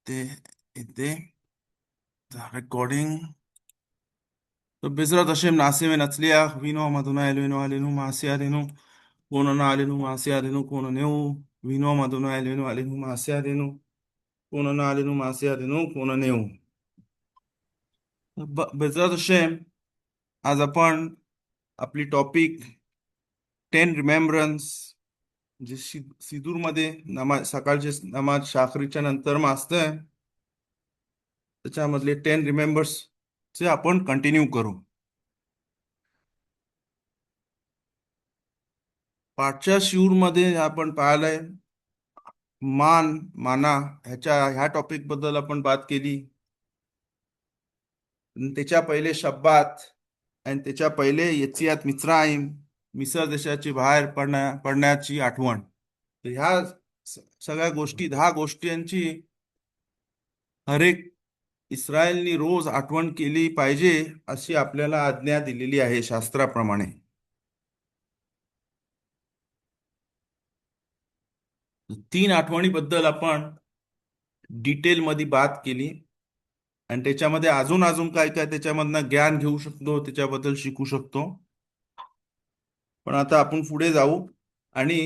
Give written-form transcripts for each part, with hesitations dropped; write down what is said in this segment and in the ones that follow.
the recording. طب بإذن השם נעשה ונצליח, וינו אדוני אלוהינו עלינו מעשה ידינו, כוננה עלינו מעשה ידינו, כוננהו, וינו אדוני אלוהינו עלינו מעשה ידינו, כוננה עלינו מעשה ידינו, כוננהו. בעזרת השם, आज आपण आपली टॉपिक 10 रिमेंबरन्स जे सिदूर मध्ये नमाज, सकाळचे नमाज शाखरीच्या नंतर असतं, त्याच्यामधले 10 रिमेंबर्स चे आपण कंटिन्यू करू. पाठच्या शिऊर मध्ये आपण पाहिलंय माना ह्या टॉपिक बद्दल आपण बात केली. त्याच्या पहिले शब्बात आणि त्याच्या पहिले यत्सियात मिस्राईम, मिसर देशाची बाहेर पडण्याची आठवण. तर ह्या सगळ्या गोष्टी 10 गोष्टींची हर एक इस्रायलनी रोज आठवण केली पाहिजे अशी आपल्याला आज्ञा दिलेली आहे शास्त्राप्रमाणे. तीन आठवणीबद्दल आपण डिटेल मध्ये बात केली आणि त्याच्यामध्ये अजून अजून काय काय त्याच्यामधनं ज्ञान घेऊ शकतो, त्याच्याबद्दल शिकू शकतो. पण आता आपण पुढे जाऊ आणि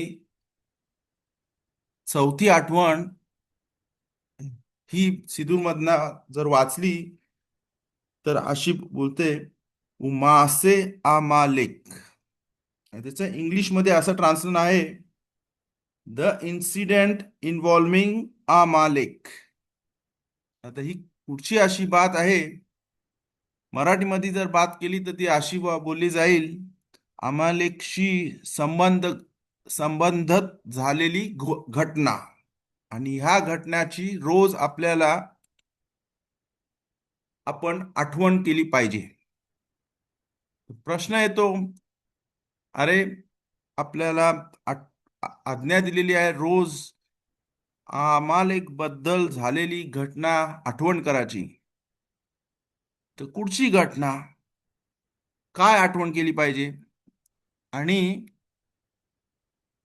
चौथी आठवण ही सिदूर मधनं जर वाचली तर अशी बोलते मासे आमालेक. त्याचं इंग्लिश मध्ये असं ट्रान्सलेशन आहे द इन्सिडेंट इन्व्हॉल्विंग आमालेक. आता ही पुढची अशी बात आहे, मराठीमध्ये जर बात केली तर ती अशी बोलली जाईल आमालेकशी संबंधित झालेली घटना. आणि ह्या घटनाची रोज आपल्याला आपण आठवण केली पाहिजे. प्रश्न येतो, अरे आपल्याला आज्ञा दिलेली आहे रोज आमालेक बद्दल झालेली घटना आठवण करायची, तर कुठची घटना, काय आठवण केली पाहिजे? आणि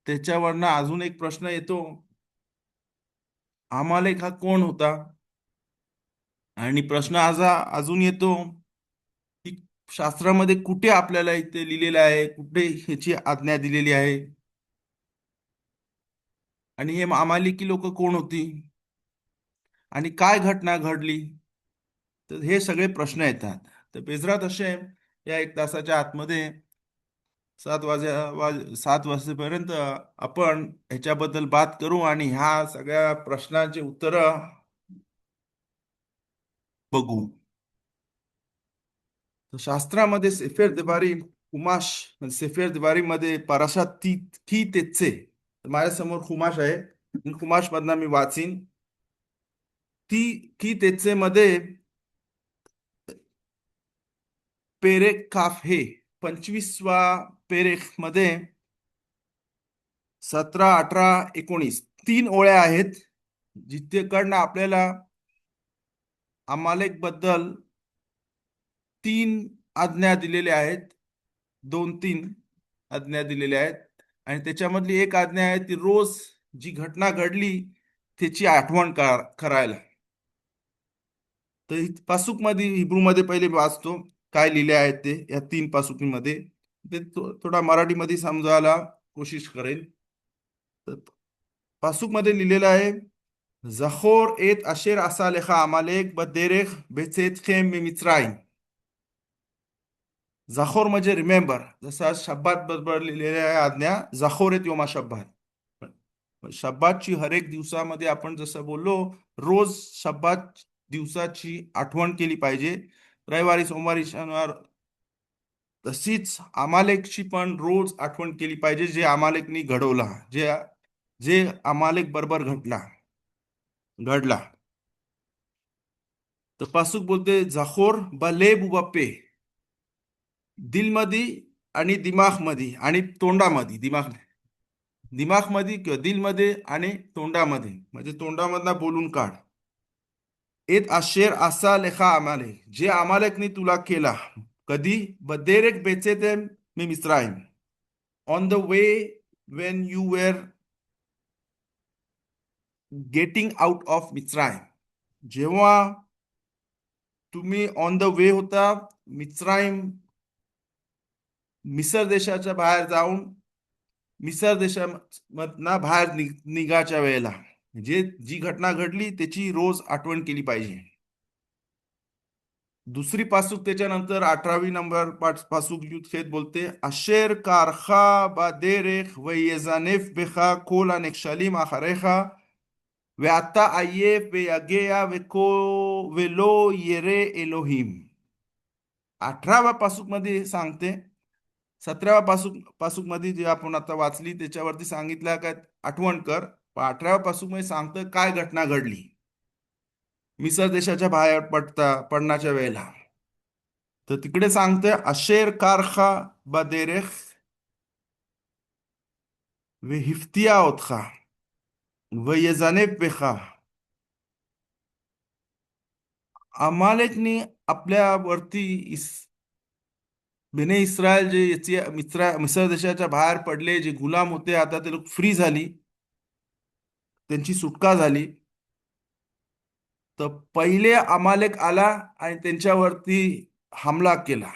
त्याच्यावरनं अजून एक प्रश्न येतो, आमालेक हा कोण होता? आणि प्रश्न अजून येतो की शास्त्रामध्ये कुठे आपल्याला इथे लिहिलेलं आहे, कुठे ह्याची आज्ञा दिलेली आहे, आणि हे आमालेकी लोक कोण होती आणि काय घटना घडली? तर हे सगळे प्रश्न येतात. तर बेजरात हशेम या 1 तासाच्या आतमध्ये 7 वाजेपर्यंत आपण ह्याच्याबद्दल बात करू आणि ह्या सगळ्या प्रश्नांची उत्तर बघू. शास्त्रामध्ये सेफेर दिवारी खुमाश, सेफेर दिवारी मध्ये पाराशात ती तेचे, माझ्या समोर खुमाश आहे, खुमाश मधनं मी वाचीन. ती तेचे मध्ये पेरेक काफ हे 25वा पेरेक मध्ये 17, 18, 19 3 ओळ्या आहेत, जिथेकडनं आपल्याला आमालेक बद्दल 3 आज्ञा दिलेल्या आहेत, 2-3 आज्ञा दिलेल्या आहेत. आणि त्याच्यामधली एक आज्ञा आहे ती रोज जी घटना घडली त्याची आठवण करायला. तर पासुक मध्ये हिब्रू मध्ये पहिले वाचतो काय लिहिले आहेत ते या 3 पासुकीमध्ये, ते थोडा मराठीमध्ये समजायला कोशिश करेल. तर पासुक मध्ये लिहिलेलं आहे, झखोर एत अशेर असा लेखा आमालेक बदेरेख बेचेतखेम मिमित्राईम. झखोर म्हणजे रिमेंबर, जसं शब्बात बरोबर लिहिलेले आहे आज्ञा, झखोर एत योमा शब्बात. शब्बातची हर एक दिवसामध्ये आपण जसं बोललो रोज शब्बात दिवसाची आठवण केली पाहिजे, रविवारी, सोमवारी, शनिवार. तशीच आमालेकची पण रोज आठवण केली पाहिजे, जे आमालेकनी घडवला, जे आमालेक बरोबर घडला. तर पासुक बोलते झखोर बलेब उबापे, दिलमध्ये आणि दिमागमध्ये आणि तोंडामध्ये, दिमागमध्ये किंवा दिलमध्ये आणि तोंडामध्ये, म्हणजे तोंडामधला बोलून काढ. एत अशेर असा लेखा आमालेक, जे आमालेकनी तुला केला. कधी? बदेरेक बेचेते मी Mitzrayim, on the way when you were getting out of Mitzrayim. जेव्हा तुम्ही ऑन द वे होता मिस्राईम मिसर देशाच्या बाहेर जाऊन मिसर देशामधना बाहेर निघाच्या वेळेला जी घटना घडली त्याची रोज आठवण केली पाहिजे. दुसरी पासूक त्याच्यानंतर 18 नंबर पासूक युद्धखेत बोलते अशेर कारखा बा देरेख व येजानेफ बेखा कोल הנכשלים אחריך ואתה עייף ויגע ולא ירא אלוהים. 18व्या पासूक मध्ये सांगते. 17व्या पासूक मध्ये जे आपण आता वाचली त्याच्यावरती सांगितलं काय आठवण कर. पण 18व्या पासूक मध्ये सांगतं काय घटना घडली मिसर देशाच्या बाहेर पडण्याच्या वेळेला. तर तिकडे सांगते अशेर कारखा बदेरेख व हिफ्तिया ओतखा व यजानेब बेखा. अमालेकनी आपल्यावरती बेने इस्रायल जे मिसर देशाच्या बाहेर पडले जे गुलाम होते आता ते लोक फ्री झाली त्यांची सुटका झाली. तर पहिले अमालेक आला आणि त्यांच्यावरती हमला केला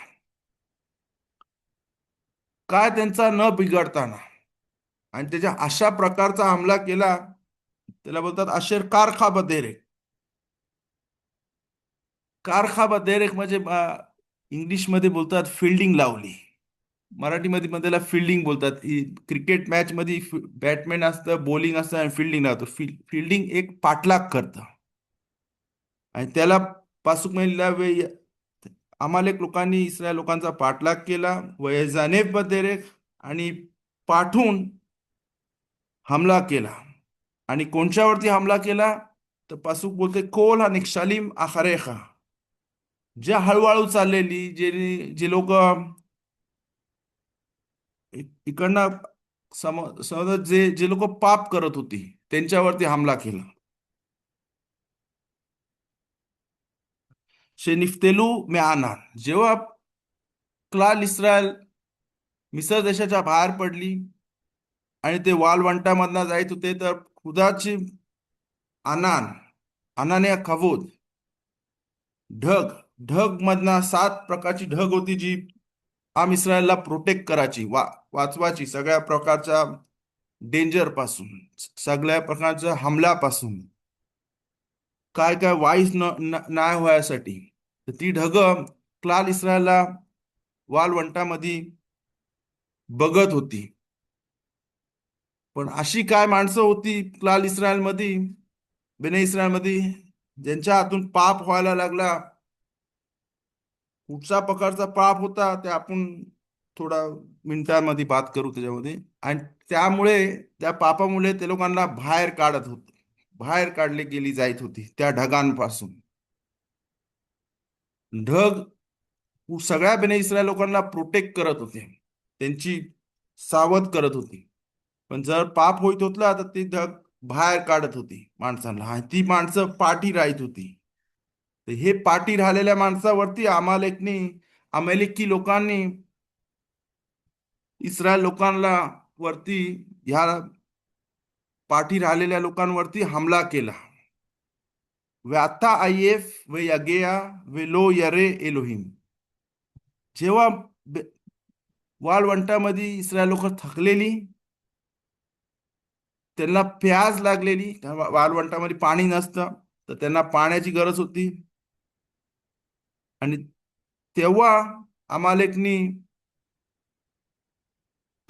काय त्यांचा न बिघडताना आणि त्याच्या अशा प्रकारचा हमला केला त्याला बोलतात अशेर कारखा बदेरेक. कारखा बदेरेक म्हणजे इंग्लिशमध्ये बोलतात फिल्डिंग लावली. मराठीमध्ये पण त्याला फिल्डिंग बोलतात. क्रिकेट मॅच मध्ये बॅटमॅन असतं बॉलिंग असतं आणि फिल्डिंग लावतं. फिल्डिंग एक पाठलाग करतं आणि त्याला पासूक म्हणजे अमालेक लोकांनी इस्रायल लोकांचा पाठलाग केला वयजानेब बदेरेक आणि पाठून हमला केला. आणि कोणच्यावरती हमला केला तर पासूक बोलते कोल הנכשלים אחריך. जे हळूहळू चाललेली जे जे लोक इकडनं समज जे जे लोक पाप करत होती त्यांच्यावरती हमला केला. शेनिफ्तेलू म्यानान जेव्हा क्लाल इस्रायल मिसर देशाच्या बाहेर पडली आणि ते वालवंटामधनं जायत होते तर खुदाची अनान अनाने कवोद ढग ढग मधना 7 प्रकारची ढग होती जी आम इस्रायलला प्रोटेक्ट करायची वाचवायची सगळ्या प्रकारच्या डेंजर पासून सगळ्या प्रकारच्या हमल्यापासून काय काय वाईस नाही व्हायसाठी. तर ती ढग क्लाल इस्रायलला वालवंटामध्ये बघत होती. पण अशी काय माणसं होती क्लाल इस्रायलमध्ये बेने इस्रायलमध्ये ज्यांच्या हातून पाप व्हायला लागला. कुठच्या प्रकारचा पाप होता ते आपण थोडा मिनिटांमध्ये बात करू त्याच्यामध्ये. आणि त्यामुळे त्या पापामुळे ते लोकांना बाहेर काढत होते बाहेर काढले गेली जात होती त्या ढगांपासून. ढग सगळ्या बेने इस्रायल लोकांना प्रोटेक्ट करत होते त्यांची सावध करत होती. पण जर पाप होत होतला तर ती ढग बाहेर काढत होती माणसांना आणि ती माणसं पाठी राहत होती. तर हे पाठी राहिलेल्या माणसावरती अमेरिकी लोकांनी इस्रायल लोकांना वरती ह्या पाठी राहिलेल्या लोकांवरती हमला केला. व्याथा आयेफ व यगेया व लो यरे एलोहिम. जेव्हा वाळवंटामध्ये इस्रायल लोक थकलेली त्यांना प्यास लागलेली वाळवंटामध्ये पाणी नसतं तर त्यांना पाण्याची गरज होती. आणि तेव्हा अमालेकनी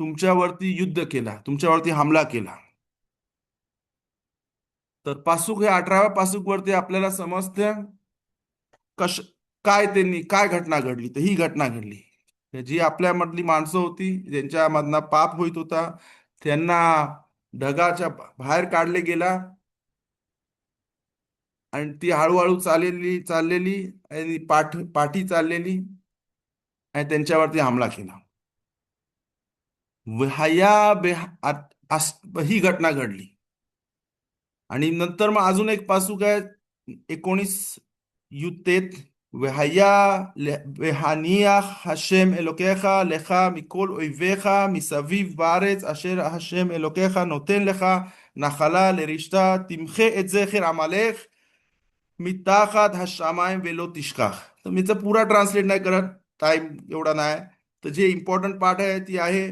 तुमच्यावरती युद्ध केला तुमच्यावरती हमला केला. तर पासूक हे 18व्या पासूक वरती आपल्याला समजते कश काय त्यांनी काय घटना घडली. तर ही घटना घडली जी आपल्यामधली माणसं होती ज्यांच्यामधनं पाप होत होता त्यांना ढगाच्या बाहेर काढले गेला आणि ती हळूहळू चाललेली आणि पाठी चाललेली आणि त्यांच्यावरती हमला केला. ही घटना घडली. आणि नंतर मग अजून एक पासूक आहे 19 वहया והניח השם אלוקיך לך מכל אויביך מסביב בארץ אשר השם אלוקיך נותן לך נחלה לרשתה תמחה את זכר עמלק मिताखात हा शामाय वेलो तिशकाख. तर मी तर पुरा ट्रान्सलेट नाही करत, टाइम एवढा नाही. तर जे इम्पॉर्टंट पार्ट आहे ती आहे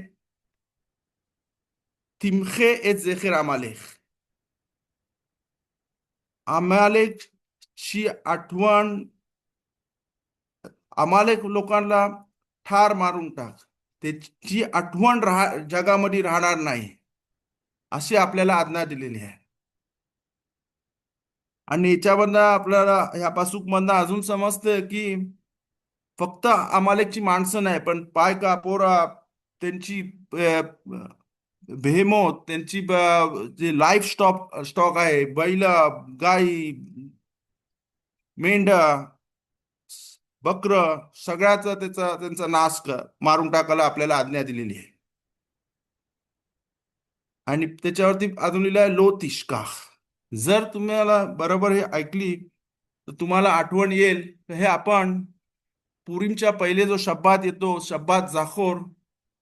तिमखे एत झेखेर अमालेख. अमालेकची आठवण, अमालेक लोकांना ठार मारून टाक, त्याची आठवण जगामध्ये राहणार नाही, अशी आपल्याला आज्ञा दिलेली आहे. आणि याच्यामधनं आपल्याला ह्या पासूकमधनं अजून समजतं की फक्त अमालेकची माणसं नाही, पण पाय कापोरा, त्यांची बेहेमोत, त्यांची जे लाईफ स्टॉक आहे, बैल, गाई, मेंढा, बकर, सगळ्याचा त्यांचा नाश मारून टाकायला आपल्याला आज्ञा दिलेली आहे. आणि त्याच्यावरती अजून लिहिलं आहे लो तिष्काख. जर तुम्हाला बरोबर हे ऐकली तर तुम्हाला आठवण येईल. हे आपण पुरीमच्या पहिले जो शब्दात येतो, शब्दात जाखोर,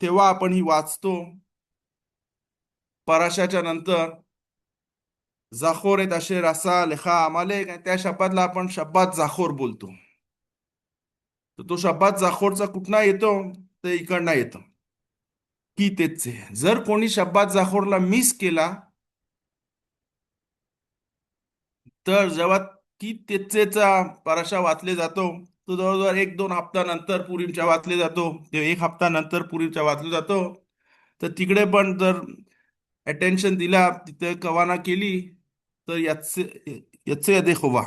तेव्हा आपण ही वाचतो. पराशाच्या नंतर जाखोर येत असे रसा लेखा अमालेक, त्या शब्दातला आपण शब्दात जाखोर बोलतो. तर तो शब्दात जाखोरचा कुठला येतो, ते इकडनं येतो की तेचे. जर कोणी शब्दात जाखोरला मिस केला तर जेव्हा की तेचेचा पराशा वाचले जातो, तो जवळजवळ 1-2 हप्ता नंतर पुरीमच्या वाचले जातो, ते 1 हप्ता नंतर पुरीमच्या वाचले जातो. तर तिकडे पण जर अटेन्शन दिला, तिथे कवाना केली, तर याचे याचे यदे खोवा.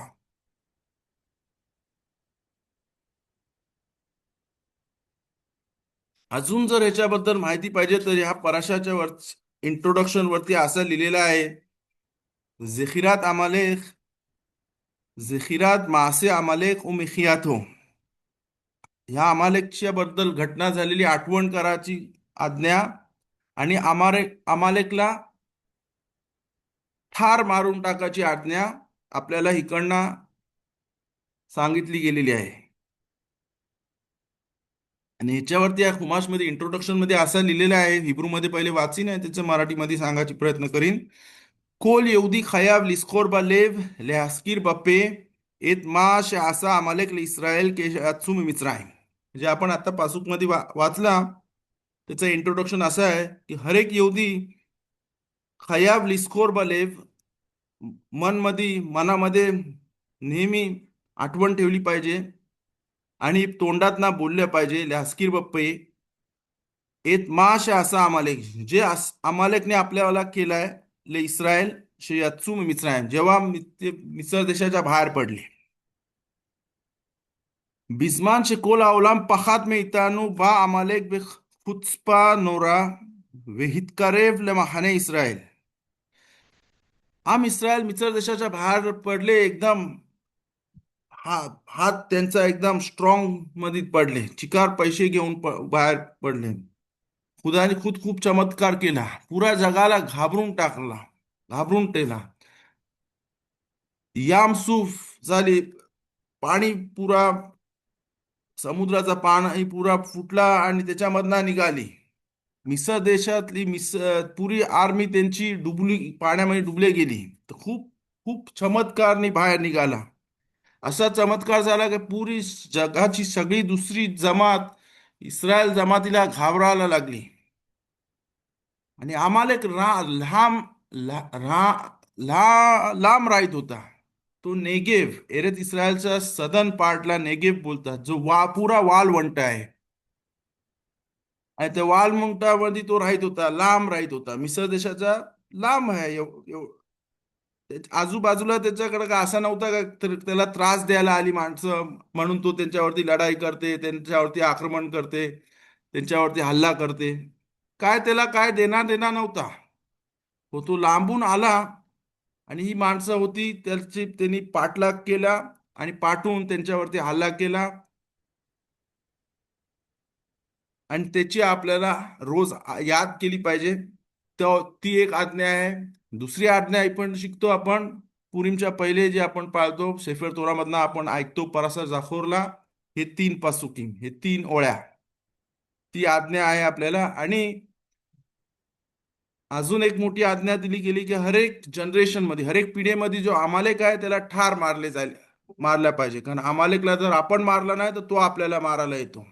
अजून जर ह्याच्याबद्दल माहिती पाहिजे तर ह्या पराशाच्या इंट्रोडक्शन वरती असं लिहिलेलं आहे, झेखिरात अमालेख, झेखिरात मासे अमालेक उ मिखियातो. ह्या अमालेकच्या बद्दल घटना झालेली आठवण करायची आज्ञा, आणि अमालेकला ठार मारून टाकायची आज्ञा आपल्याला इकडनं सांगितली गेलेली आहे. आणि ह्याच्यावरती या खुमाशमध्ये इंट्रोडक्शन मध्ये असं लिहिलेलं आहे, हिब्रू मध्ये पहिले वाचीन आहे, त्याचं मराठीमध्ये सांगायची प्रयत्न करीन. कोल येहुदी खयाव लिस्कोर बलेव लेहास्कीर बप्पे एत मा असा अमालेक इस्रायल के अत्सुम मिच्राईम. म्हणजे आपण आता पासुक मध्ये वाचला, त्याचं इंट्रोडक्शन असं आहे की हर एक येहुदी खयाव लिस्कोर बलेव, मनामध्ये नेहमी आठवण ठेवली पाहिजे आणि तोंडात ना बोललं पाहिजे, लहास्कीर बप्पे एत माश असा अमालेक, जे अमालेकने आपल्याला केलाय, ले इस्रायल शे यत्सुम मिस्रायम, जेव्हा ते मिस्र देशाच्या बाहेर पडले. बिझमान शे कोल आउलाम पखात में इतानु बा अमालेक बे खुत्स्पा नोरा वेहितकारेव ले महाने इस्रायल. आम इस्रायल मिस्र देशाच्या बाहेर पडले, एकदम हात त्यांचा एकदम स्ट्रॉंग मध्ये पडले, चिकार पैसे घेऊन बाहेर पडले. खुदाने खुद खूप चमत्कार केला, पुरा जगाला घाबरून टाकला, घाबरून ठेवला. यामसूफ झाली, पाणी पुरा, समुद्राचा पाणी पुरा फुटला आणि त्याच्यामधना निघाली. मिसर देशातली पुरी आर्मी त्यांची डुबली, पाण्यामध्ये डुबले गेली. तर खूप खूप चमत्कारने बाहेर निघाला. असा चमत्कार झाला की पुरी जगाची सगळी दुसरी जमात इस्रायल जमातीला घाबरायला लागली. आणि आम्हाला एक लांब राहत होता, तो नेगेव, एरत इस्रायलच्या सदन पार्टला नेगेव बोलतात, जो पुरा वाळवंट आहे. आणि त्या वाळवंटामध्ये तो राहत होता, लांब राहत होता. मिसर देशाचा लांब आहे, आजूबाजूला त्याच्याकडे का असा नव्हता का त्याला त्रास द्यायला आली माणसं म्हणून तो त्यांच्यावरती लढाई करते, त्यांच्यावरती आक्रमण करते, त्यांच्यावरती हल्ला करते. काय त्याला काय देना नव्हता. हो, तो लांबून आला आणि ही माणसं होती, त्यांनी पाठलाग केला आणि पाठवून त्यांच्यावरती हल्ला केला. आणि त्याची आपल्याला रोज याद केली पाहिजे. ती एक आज्ञा आहे. दुसरी आज्ञा पण शिकतो आपण पुरीमच्या पहिले, जे आपण पाळतो सेफर तोरामधनं आपण ऐकतो परासा जाखोरला, हे 3 पासुकीम, हे 3 ओळ्या, ती आज्ञा आहे आपल्याला. आणि अजून एक मोठी आज्ञा दिली गेली की हर एक जनरेशन मध्ये, हर एक पिढीमध्ये जो अमालेक आहे त्याला ठार मारले जाईल. मारल्या पाहिजे, कारण अमालेकला जर आपण मारला नाही तर तो आपल्याला मारायला येतो,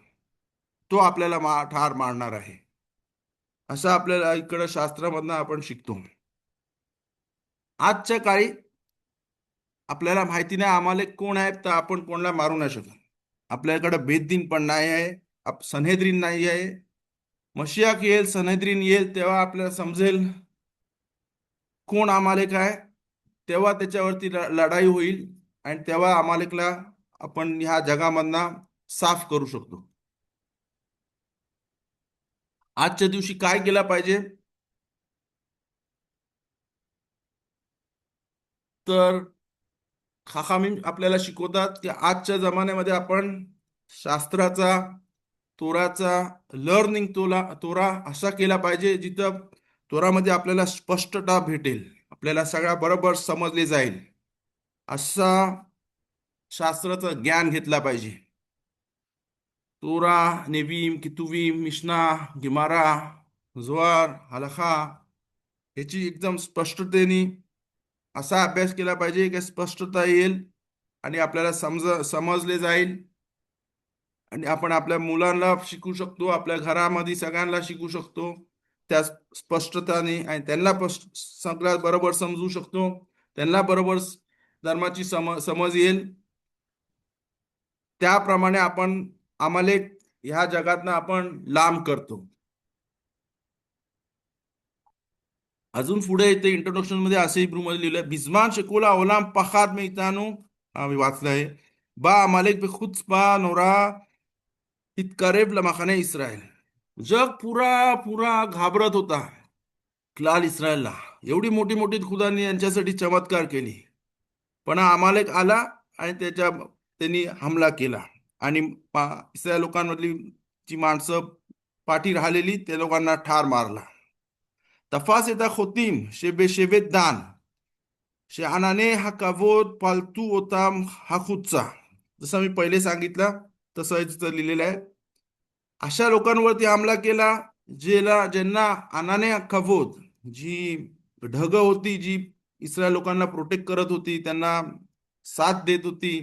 तो आपल्याला ठार मारणार आहे, असं आपल्याला इकडं शास्त्रामधनं आपण शिकतो. आजच्या काळी आपल्याला माहिती नाही अमालेक कोण आहेत, तर आपण कोणाला मारू नाही शकत. आपल्याकडे बेददीन पण नाही आहे, सन्हेद्रीन नाही आहे. मशियाक येईल, सन्हेद्रीन येईल, तेव्हा आपल्याला समजेल कोण अमालेक आहे. तेव्हा त्याच्यावरती लढाई होईल आणि तेव्हा अमालेकला आपण ह्या जगामधनं साफ करू शकतो. आजच्या दिवशी काय केलं पाहिजे, तर खाखामीन आपल्याला शिकवतात की आजच्या जमान्यामध्ये आपण शास्त्राचा, तोराचा लर्निंग तोरा असा केला पाहिजे जिथं तोरामध्ये आपल्याला स्पष्टता भेटेल, आपल्याला सगळ्या बरोबर समजले जाईल, असा शास्त्राचं ज्ञान घेतला पाहिजे. तोरा, नेवीम, कितुवीम, मिशना, गिमारा, जोहार, हलखा याची एकदम स्पष्टतेने असा अभ्यास केला पाहिजे की स्पष्टता येईल आणि आपल्याला समजले जाईल. आणि आपण आपल्या मुलांना शिकू शकतो, आपल्या घरामध्ये सगळ्यांना शिकू शकतो त्या स्पष्टताने, आणि त्यांना सगळ्यात बरोबर समजू शकतो, त्यांना बरोबर धर्माची समज येईल. त्याप्रमाणे आपण अमालेक ह्या जगातनं आपण लांब करतो. अजून पुढे येते इंट्रोडक्शन मध्ये असे हिब्रू मध्ये लिहिलंय, बिझमान शेकोला ओलाम पखाद मेहतानु, आम्ही वाचलंय, बा अमालेक बेखुtzपा नोरा इतकरेब लमाखाने इस्रायल. जग पुरा पुरा घाबरत होता क्लाल इस्रायलला, एवढी मोठी मोठी खुदांनी यांच्यासाठी चमत्कार केली, पण हा अमालेक आला आणि त्यांनी हमला केला आणि इस्रायल लोकांमधली जी माणसं पाठी राहिलेली त्या लोकांना ठार मारला. तफास येता खोतीम शेबेत दान शहाणाने हा कवोद पालतू होता हा खुदचा, जसं मी पहिले सांगितलं तसं इथं लिहिलेलं आहे. अशा लोकांवरती हमला केला ज्यांना अनाने कवोद, जी ढग होती, जी इस्रायल लोकांना प्रोटेक्ट करत होती, त्यांना साथ देत होती,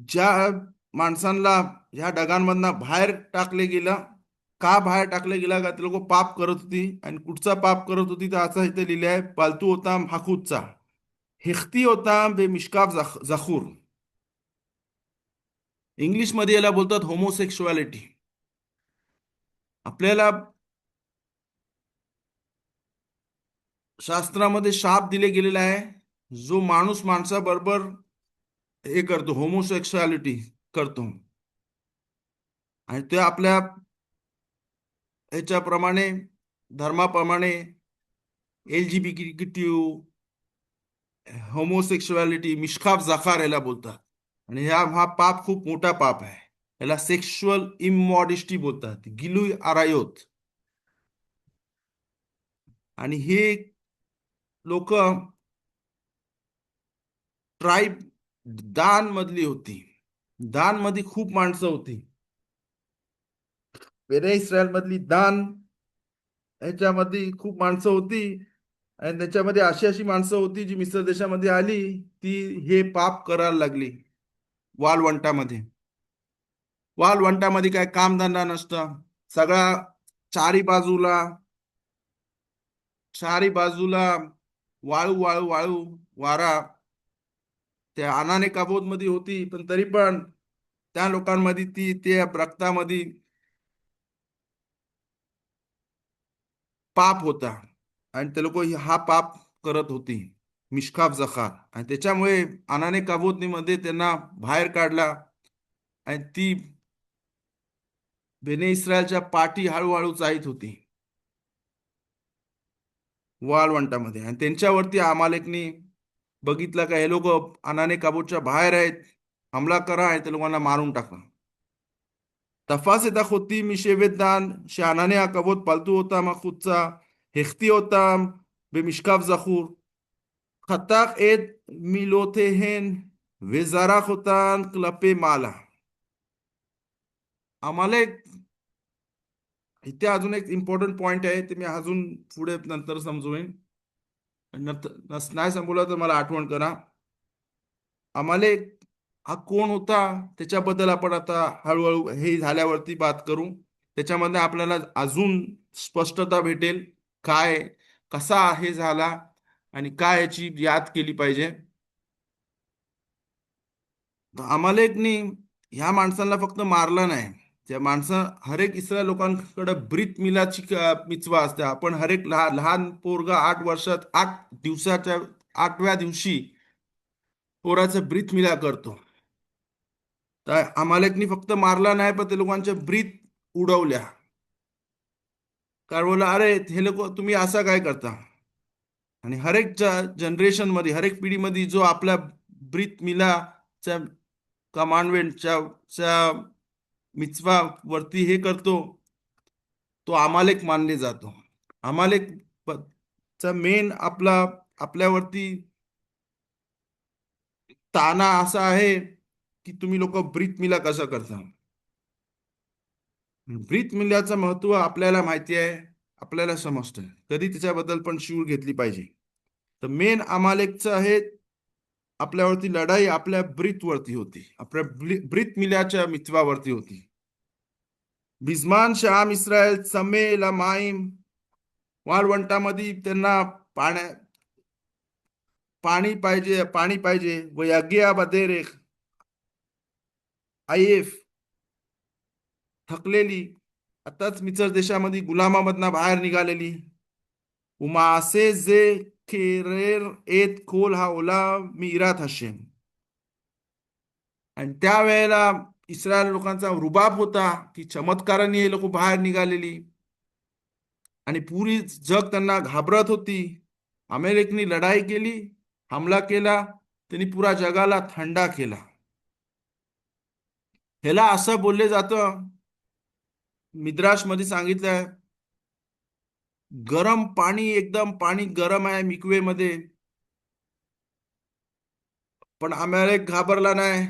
ज्या माणसांना ह्या ढगांमधनं बाहेर टाकले गेलं. का बाहेर टाकले गेला, का ते लोक पाप करत होती, आणि कुठचा पाप करत होती तर असं इथे लिहिले आहे, पालतू होता हाकूदचा, हेख्ती होता बे मिशकाफ जखूर. इंग्लिश मध्ये याला बोलतात होमोसेक्शुअलिटी. आपल्याला शास्त्रामध्ये शाप दिले गेलेला आहे, जो माणूस माणसाबरोबर हे करतो, होमोसेक्शुअलिटी करतो, आणि ते आपल्या ह्याच्याप्रमाणे, धर्माप्रमाणे LGBTQ, होमोसेक्शुअलिटी, मिशकाफ जाखार याला बोलतात. आणि हा पाप खूप मोठा पाप आहे, याला सेक्शुअल इमॉडिस्टी बोलतात, गिलुय आरायोत. आणि हे लोक ट्राईब दान मधली होती, दान मध्ये खूप माणसं होती, बेने इस्रायल मधली दान ह्याच्यामध्ये खूप माणसं होती, आणि त्याच्यामध्ये अशी अशी माणसं होती जी मिस्र देशामध्ये आली, ती हे पाप करायला लागली. वालवंटामध्ये वालवंटामध्ये काय कामधंदा नसतं, सगळा चारी बाजूला चारी बाजूला वाळू वाळू वाळू, वारा त्या अनाने काबोद मध्ये होती, पण तरी पण त्या लोकांमध्ये त्या रक्तामध्ये पाप होता, आणि ते लोक हा पाप करत होती, मिशकाफ जखार, आणि त्याच्यामुळे अनाने काबोदनी मध्ये त्यांना बाहेर काढला, आणि ती बेने इस्रायलच्या पाठी हळूहळू जात होती वाळवंटामध्ये, आणि त्यांच्यावरती अमालेकनी बघितलं का हे लोक अनाने काबूतच्या बाहेर आहेत, हमला करा आणि त्या लोकांना मारून टाका. तफास येता होती मिशेवेदान शहानाने हा कबूत पालतू होता मग खुदचा, हेख्ती होता बेमिशकाफ जखूर, खताक एत मिलोथेहेन वेजाराख होतान क्लपे माला. अमालेक इथे अजून एक इम्पॉर्टंट पॉइंट आहे, ते मी अजून पुढे नंतर समजवेन. नाही संपवलं तर मला आठवण करा. अमालेक हा कोण होता त्याच्याबद्दल आपण आता हळूहळू हे झाल्यावरती बात करू. त्याच्यामध्ये आपल्याला अजून स्पष्टता भेटेल काय कसा हे झाला आणि काय याची याद केली पाहिजे. अमालेकनी ह्या माणसांना फक्त मारलं नाही. त्या माणसं हर एक इस्रायल लोकांकडे ब्रीत मिलाची मिचवा असते. आपण हर एक लहान लहान पोरगा 8 वर्षात 8 दिवसाच्या 8व्या दिवशी पोराचं ब्रीत मिला करतो. तर अमालेकनी फक्त मारला नाही पण ते लोकांच्या ब्रीत उडवल्या. कारण बोला अरे हे लोक तुम्ही असं काय करता. आणि हर एक जनरेशन मध्ये हर एक पिढीमध्ये जो आपल्या ब्रीत मिलाच्या कमांडमेंटच्या मिtzवा वरती हे करतो तो अमालेक मानले जातो. अमालेक चा मेन आपल्यावरती ताना असा आहे की तुम्ही लोक ब्रीत मिला कसं करता. ब्रीत मिलाचं महत्व आपल्याला माहिती आहे. आपल्याला समजतं कधी त्याच्याबद्दल पण शिवूर घेतली पाहिजे. तर मेन अमालेकचं आहे आपल्यावरती लढाई आपल्या ब्रीत वरती होती. आपल्या ब्रीत मिलाच्या मित्वावरती होती. बिझमान शाम इस्रायल समेला माईम वाळवंटामध्ये त्यांना पाणी पाहिजे व यज्ञा बदेरेख आयेफ थकलेली आताच मिसर देशामध्ये गुलामामधना बाहेर निघालेली उमासे जे खेरेर एत खोल हा ओला मिरात हशेम. आणि त्यावेळेला इस्रायल लोकांचा रुबाब होता की चमत्काराने हे लोक बाहेर निघालेली आणि पुरी जग त्यांना घाबरत होती. अमेरिकेने लढाई केली, हमला केला, त्यांनी पुरा जगाला थंडा केला. ह्याला असं बोलले जातं मिद्राश मध्ये सांगितलंय गरम पाणी एकदम पाणी गरम आहे मिकवेमध्ये पण अमेरिक घाबरला नाही.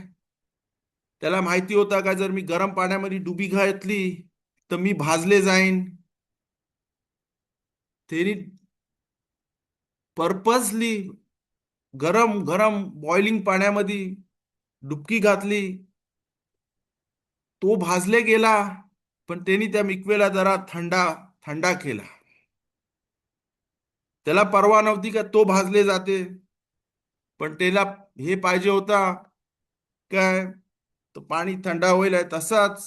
त्याला माहिती होता का जर मी गरम पाण्यामध्ये डुबी घातली तर मी भाजले जाईन. त्यांनी पर्पजली गरम गरम बॉइलिंग पाण्यामध्ये डुबकी घातली. तो भाजले गेला पण त्यांनी त्या मिकवेला जरा थंडा थंडा केला. त्याला परवा नव्हती का तो भाजले जाते पण त्याला हे पाहिजे होता काय तो पाणी थंडा होईल. तसाच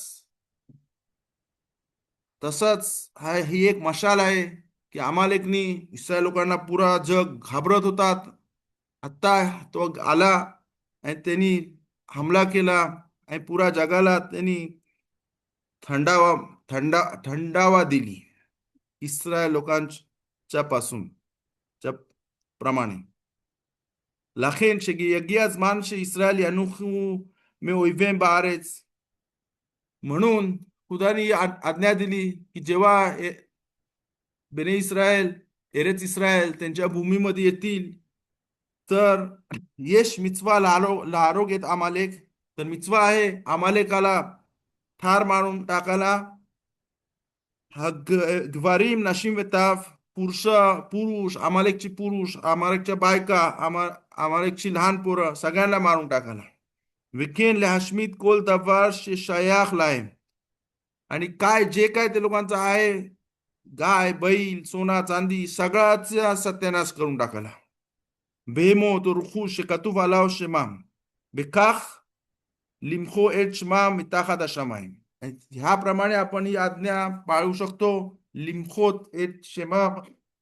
तसंच ही एक मशाल आहे की अमालेकनी इस्रायल लोकांना पुरा जग घाबरत होतात. आता तो आला आणि त्यांनी हमला केला आणि पुरा जगाला त्यांनी थंडावा थंडावा दिली इस्रायल लोकांच्या पासून च्या प्रमाणे. לכן שיגיע הזמן שישראל ינוחו מאויביהם בארץ. म्हणून खुदानी आज्ञा दिली की जेव्हा बेने इस्रायल एरेच इस्रायल त्यांच्या भूमीमध्ये येतील तर येश मिtzवा लारोग येत अमालेक. तर मिtzवा आहे अमालेकाला ठार मारून टाकायला. हा ग्वारीम नशीम वेताफ पुरुष पुरुष अमालेकची पुरुष अमालेकच्या बायका अमालेकची लहान पोरं सगळ्यांना मारून टाकायला. विकेन लहशमीत कोल दवार शयाख लाईम. आणि काय जे काय ते लोकांचं आहे गाय बैल सोना चांदी सगळ्याचा सत्यानाश करून टाकायला. बेमो तो रुखुश कतुब अलाव शेमाम बेकाख लिमखो एट शमा मिताखात अशमाईम. ह्याप्रमाणे आपण ही आज्ञा पाळू शकतो. लिमखोत एट शेमा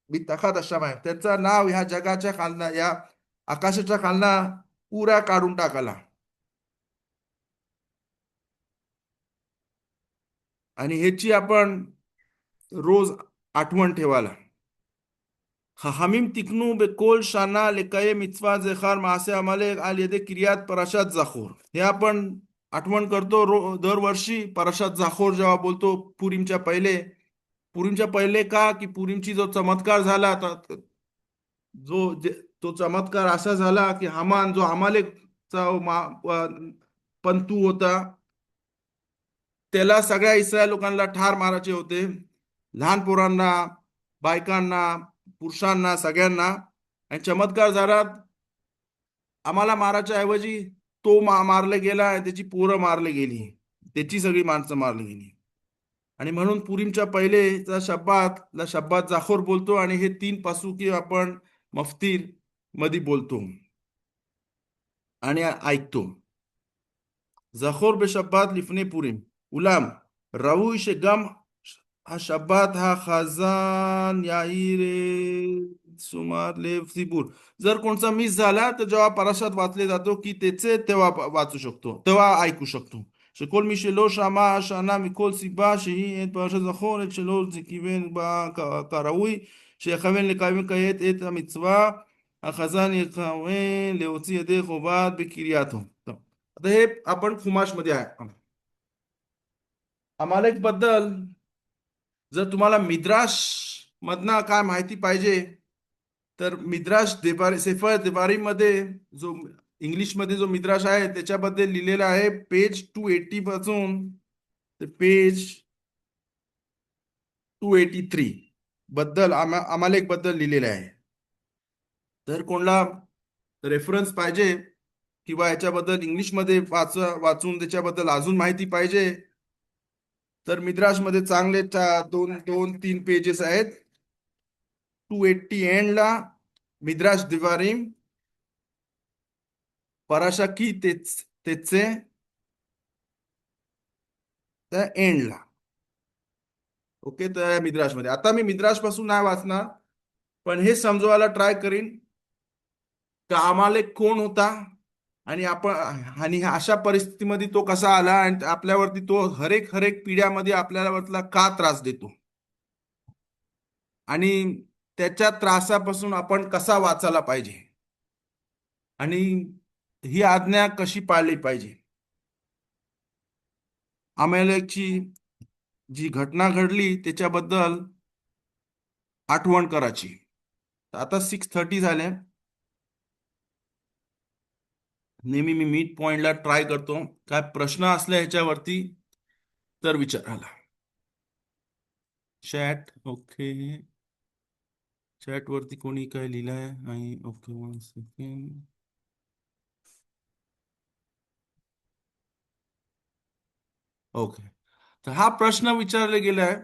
मिताखात अशमाईम त्याचं नाव ह्या जगाच्या खालना या आकाशाच्या खालना पुरा काढून टाकायला. आणि ह्याची आपण रोज आठवण ठेवायला. חכמים תיקנו בכל שנה לקיים מצוות זכר מעשה עמלק על ידי קריאת פרשת זכור. हे आपण आठवण करतो दरवर्षी परशात जाखोर जेव्हा बोलतो पुरीमच्या पहिले का की पुरीमची जो चमत्कार झाला तो चमत्कार असा झाला की हामान जो अमालेकचा पंतू होता त्याला सगळ्या इस्रायल लोकांना ठार मारायचे होते. लहान पोरांना बायकांना पुरुषांना सगळ्यांना. आणि चमत्कार झाला, आम्हाला मारायच्या ऐवजी तो मारला गेला आणि त्याची पोरं मारली गेली, त्याची सगळी माणसं मारली गेली. आणि म्हणून पुरीमच्या पहिलेचा शब्बातला शब्बात जाखोर बोलतो, आणि हे तीन पासुकी आपण मफ्तीर मध्ये बोलतो आणि ऐकतो. זכור בשבת לפני פורים. אולם ראוי שגם השבת החזן יאיר תשומת לב ציבור. जर कोणचा मिस झाला तर जेव्हा परशात वाचले जातो की त्याचे तेव्हा वाचू शकतो, तेव्हा ऐकू शकतो. שכל מי שלא שמע השנה מכל סיבה שהיא את פרשת זכור את שלא כיוון בה כראוי, שיכוון לקיים כעת את המצווה, החזן יכוון להוציא ידי חובת בקרייתו. आता हे आपण खुमाश मध्ये आहे. अमालेक बद्दल जर तुम्हाला मिद्राश मधना काय माहिती पाहिजे तर मिद्राश देबारी, सेफर देबारी मध्ये जो इंग्लिश मध्ये जो मिद्राश आहे त्याच्याबद्दल लिहिलेला आहे, पेज 280 पासून ते पेज 283 बद्दल अमालेक बद्दल लिहिलेले आहे. तर कोणाला रेफरन्स पाहिजे किंवा याच्याबद्दल इंग्लिश मध्ये वाचून त्याच्याबद्दल अजून माहिती पाहिजे तर मिद्राश मध्ये चांगले दोन दोन तीन पेजेस आहेत. 280 एंडला मिद्राश दिवारीम पराशाकी त्याचे त्या एंडला. ओके, तर मिद्राश मध्ये आता मी मिद्राश पासून नाही वाचणार, पण हे समजवायला ट्राय करीन का अमालेक कोण होता आणि आपण आणि अशा परिस्थितीमध्ये तो कसा आला आणि आपल्यावरती तो हरेक पिढ्यामध्ये आपल्यावरला का त्रास देतो आणि त्याच्या त्रासापासून आपण कसा वाचायला पाहिजे आणि ही आज्ञा कशी पाळली पाहिजे. अमालेकची जी घटना घडली त्याच्याबद्दल आठवण करायची. आता 6:30 झाले. नेहमी मी मिड पॉइंटला ट्राय करतो, काय प्रश्न असले ह्याच्यावरती तर विचारायला. चॅट ओके, चॅट वरती कोणी काय लिहिलंय नाही. Okay, 1 second. ओके, तर हा प्रश्न विचारला गेलाय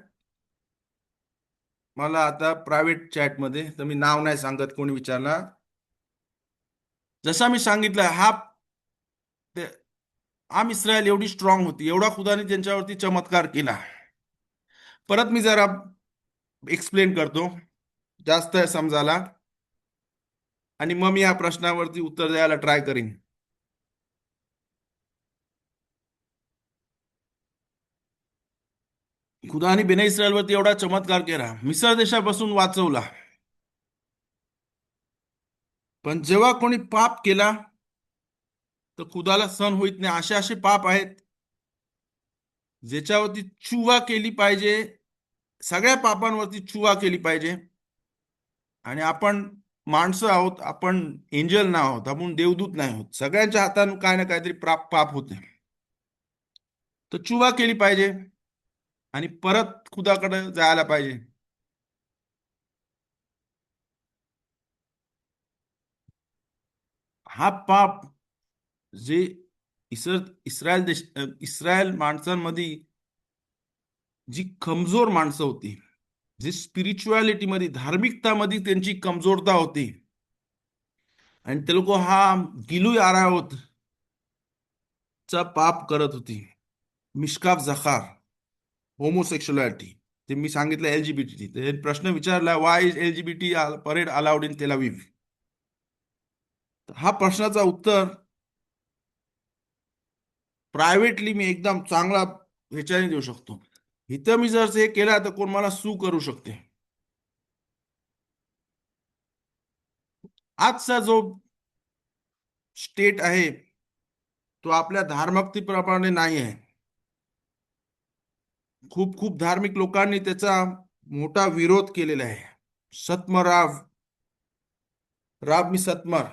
मला आता प्रायव्हेट चॅट मध्ये, तर मी नाव नाही सांगत कोणी विचारला. जसा मी सांगितलं हा आम इस्रायल एवढी स्ट्रॉंग होती, एवढा खुदाने त्यांच्यावरती चमत्कार केला. परत मी जरा एक्सप्लेन करतो, जास्त आहे समजायला, आणि मग मी या प्रश्नावरती उत्तर द्यायला ट्राय करीन. खुदाने बेने इस्रायलवरती एवढा चमत्कार केला, मिस्र देशापासून वाचवला. पण जेव्हा कोणी पाप केला तर खुदाला सहन होत नाही. असे असे पाप आहेत ज्याच्यावरती चुवा केली पाहिजे, सगळ्या पापांवरती चुवा केली पाहिजे. आणि आपण माणसं आहोत, आपण एंजल ना आहोत, आपण देवदूत नाही आहोत. सगळ्यांच्या हाताने काय ना काहीतरी पाप होते. तर चुवा केली पाहिजे आणि परत खुदाकडे जायला पाहिजे. हा पाप जे इस्रायल माणसांमध्ये जी कमजोर माणसं होती, जी स्पिरिच्युअलिटी मध्ये धार्मिकतामध्ये त्यांची कमजोरता होती, आणि ते लोक हा गिलू आरावत चा पाप करत होती. मिशकाफ जखार, होमोसेक्शुअलिटी, ते मी सांगितलं एलजीबीटी. ते प्रश्न विचारला, Y is LGBT parade allowed in तेल अविव. हा प्रश्नाचा उत्तर प्रायव्हेटली मी एकदम चांगला ह्याच्याने देऊ शकतो. इथं मी जर हे केला तर कोण मला सू करू शकते. आजचा जो स्टेट आहे तो आपल्या धार्मिकतेप्रमाणे नाही आहे. खूप खूप धार्मिक लोकांनी त्याचा मोठा विरोध केलेला आहे. सतमराव राब मी सतमर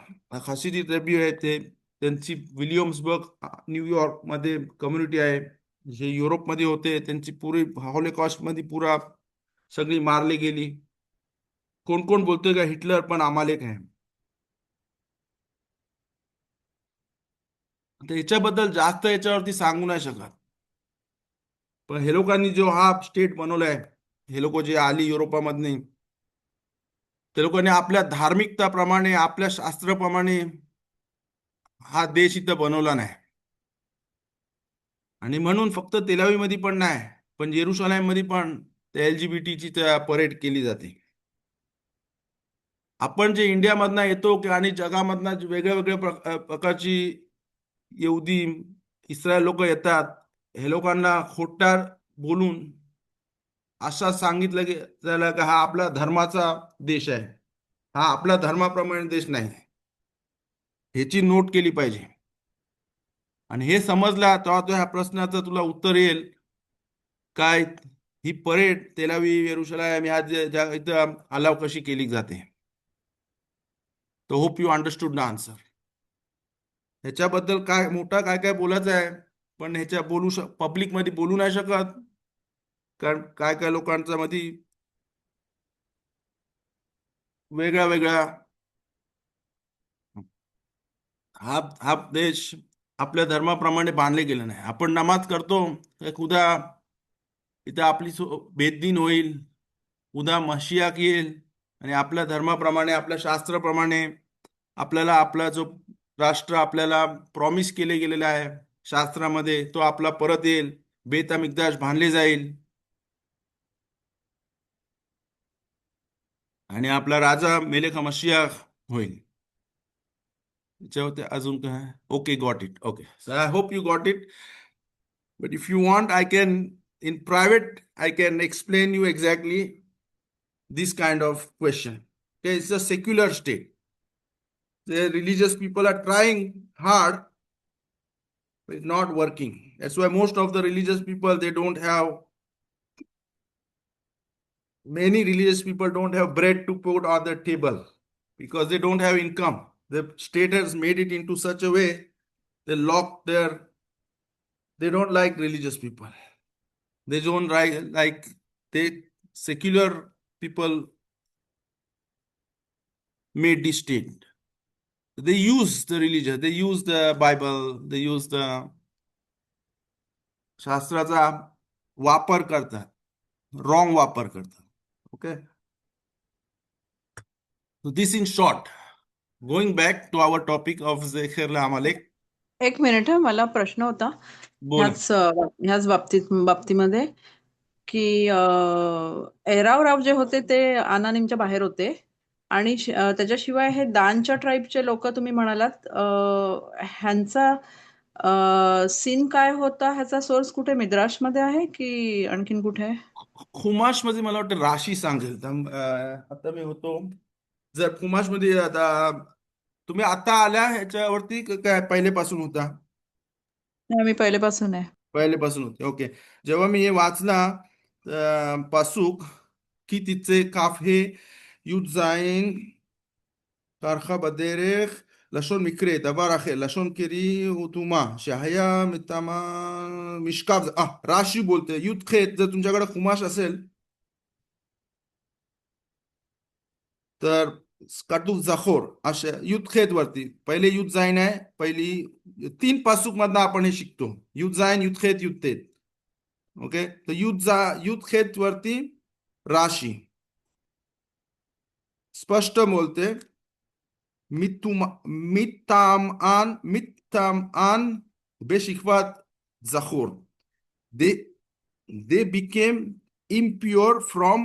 हसिदी रबी आहे, ते त्यांची विलियम्सबर्ग न्यूयॉर्क मध्ये कम्युनिटी आहे, जे युरोपमध्ये होते. त्यांची पुरी हॉलोकॉस्ट मध्ये पुरा सगळी मारली गेली. कोण कोण बोलतोय का हिटलर पण अमालेक आहे. आता याच्याबद्दल जास्त याच्यावरती सांगू नाही शकत, पण हे लोकांनी जो हा स्टेट बनवलाय, हे लोक जे आली युरोपामधने, ते लोकांनी आपल्या धार्मिकताप्रमाणे, आपल्या शास्त्राप्रमाणे हा देश इथं बनवला नाही. आणि म्हणून फक्त तेलावीमध्ये पण नाही, पण जेरुसलेम मध्ये पण LGBTची परेड केली जाते. आपण जे इंडियामधनं येतो आणि जगामधनं वेगळ्या वेगळ्या प्रकारची यहुदी, इस्रायल लोक येतात, हे लोकांना खोटा बोलून असं सांगितलं की त्याला का हा आपला धर्माचा देश आहे, हा आपल्या धर्माप्रमाणे देश नाही, ह्याची नोट केली पाहिजे. आणि हे समजला तेव्हा तो ह्या प्रश्नाचं तुला उत्तर येईल काय, ही परेड तेलावी येरुशलेम ह्या इथं अलाव कशी केली जाते. तो hope you understood the answer. ह्याच्याबद्दल काय मोठा काय काय बोलायचं आहे, पण ह्याच्या पब्लिक मध्ये बोलू नाही शकत, कारण काय काय लोकांच्या मध्ये वेगळ्या वेगळ्या, हा हा देश आपल्या धर्माप्रमाणे बांधले गेले नाही. आपण नमाज करतो, एक उद्या इथं आपली बेददीन होईल, उद्या मशियाक येईल, आणि आपल्या धर्माप्रमाणे, आपल्या शास्त्राप्रमाणे आपल्याला आपला जो राष्ट्र आपल्याला प्रॉमिस केले गेलेला आहे शास्त्रामध्ये, तो आपला परत येईल, बेत मिकदाश बांधले जाईल, आणि आपला राजा मेलेख मशिया होईल. त्याच्यावरती अजून काय? Okay, got it. Okay, so I hope you got it. But if you want, I can in private, I can explain you exactly this kind of question. Okay, it's a secular state. The religious people are trying hard, but it's not working. That's why most of the religious people, they don't have, many religious people don't have bread to put on the table because they don't have income. The state has made it into such a way, they lock their, they don't like religious people. They don't like they secular people made this state. They use the religion, they use the Bible, they use the शास्त्राचा वापर करतात, wrong वापर करतात. Okay, so this in short. Going back to our topic of Zecher Amalek. एक minute हा, मला प्रश्न होता बोला. ह्याच बाबतीमध्ये की एरावराव जे होते ते आनानीमच्या बाहेर होते, आणि त्याच्याशिवाय हे दानच्या ट्राईबचे लोक तुम्ही म्हणालात, ह्यांचा सीन काय होता, ह्याचा सोर्स कुठे, मिद्राशमध्ये आहे की आणखीन कुठे? खुमाश मध्ये मला वाटतं राशी सांगेल. आता मी होतो, जर खुमाश मध्ये, आता तुम्ही आता आल्या ह्याच्यावरती काय पहिलेपासून होता? मी पहिलेपासून आहे. पहिलेपासून होते. ओके, जेव्हा मी हे वाचला पासूक की तिचे काफ हे युद्ध जाईन कारखा बदेरेख לשון מקרה, דבר אחר, לשון קרי ותומה, שהיה מטמא משכב, राशी बोलते युद्ध खेत. जर तुमच्याकडे खुमाश असेल तर कटुक जखोर अशा युद्ध खेत वरती पहिले युद्ध जाईन आहे. पहिली 3 पासूक मधनं आपण हे शिकतो, युद्ध जाईन, युद्ध खेत, युद्ध तेत. ओके, तर युद्ध खेत वरती राशी स्पष्ट बोलते, मितामआन बेशिकवात जखोर, they became impure from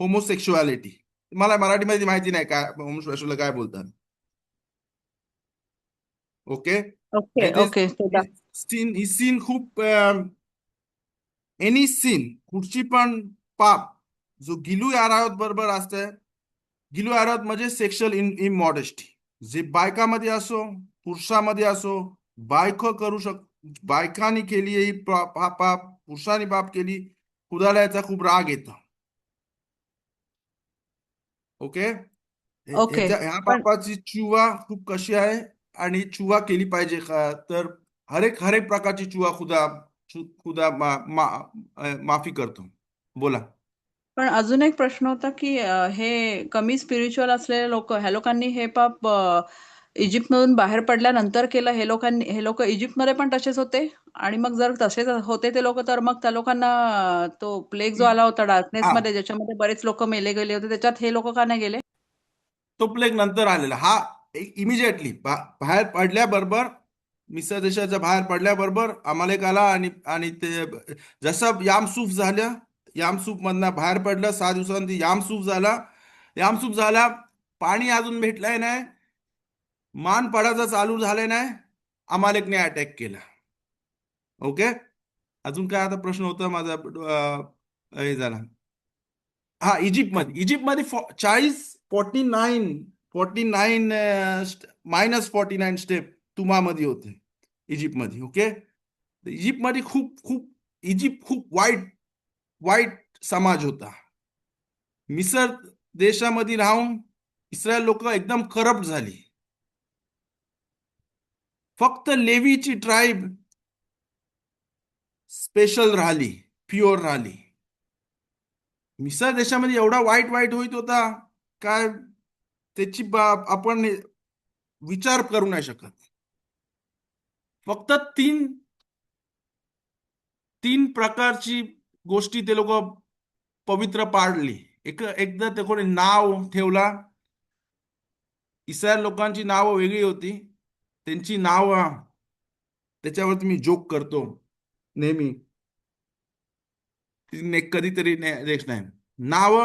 homosexuality. मला मराठीमध्ये माहिती नाही काय होमोसेक्सुअल काय बोलतात. Okay, okay okay. सीन ही सीन खूप, एनी सीन, कुठची पण पाप जो गिलू आरावत बरोबर असते, गिलू आरावत म्हणजे सेक्शुअल इमॉडेस्टी, जे बायकामध्ये असो पुरुषामध्ये असो, बायको करू बायकांनी केली ही पाप, पुरुषांनी पाप केली, खुदाला याचा खूप राग येतो. ओके, ओके, ह्या पापाची चुवा खूप कशी आहे, आणि चुवा केली पाहिजे का, तर हरेक प्रकारची चुवा खुदा माफी करतो. बोला. पण अजून एक प्रश्न होता की हे कमी स्पिरिच्युअल असलेले लोक, ह्या लोकांनी हे पाप इजिप्तमधून बाहेर पडल्यानंतर केलं. हे लोक इजिप्तमध्ये पण तसेच होते, आणि मग जर तसेच होते ते लोक, तर मग त्या लोकांना तो प्लेग जो आला होता हा, डार्कनेसमध्ये, ज्याच्यामध्ये बरेच लोक मेले गेले होते, त्याच्यात हे लोक का नाही गेले? तो प्लेग नंतर आलेला हा. इमिजिएटली बाहेर पडल्याबरोबर, मिस्र देशाच्या बाहेर पडल्याबरोबर अमालेक आला, आणि आणि ते जसं यामसूफ झालं, यामसूफ मधनं बाहेर पडलं, 6 दिवसांनी यामसूफ झाला. यामसूफ झाला, पाणी अजून भेटलंय नाही, मान पडायचं चालू झालंय नाही, अमालेकने अटॅक केला. ओके. अजून काय आता प्रश्न होता माझा, हे झाला. हा, इजिप्तमध्ये 49 -49 तुमामध्ये होते इजिप्तमध्ये. ओके. इजिप्तमध्ये खूप खूप इजिप्त खूप वाईट वाईट समाज होता. मिसर देशामध्ये राहून इस्रायल लोक एकदम करप्ट झाली. फक्त लेवीची ट्राईब स्पेशल राहिली, प्युअर राहिली. मिसर देशामध्ये एवढा वाईट वाईट होत होता काय, त्याची आपण विचार करू नाही शकत. फक्त तीन तीन प्रकारची गोष्टी ते लोक पवित्र पाळली. एकदा ते कोणी नाव ठेवला, इस्रायल लोकांची नावं वेगळी होती, त्यांची नाव, त्याच्यावरती मी जोक करतो नेहमी, कधीतरी नेक्स्ट टाइम. नाव,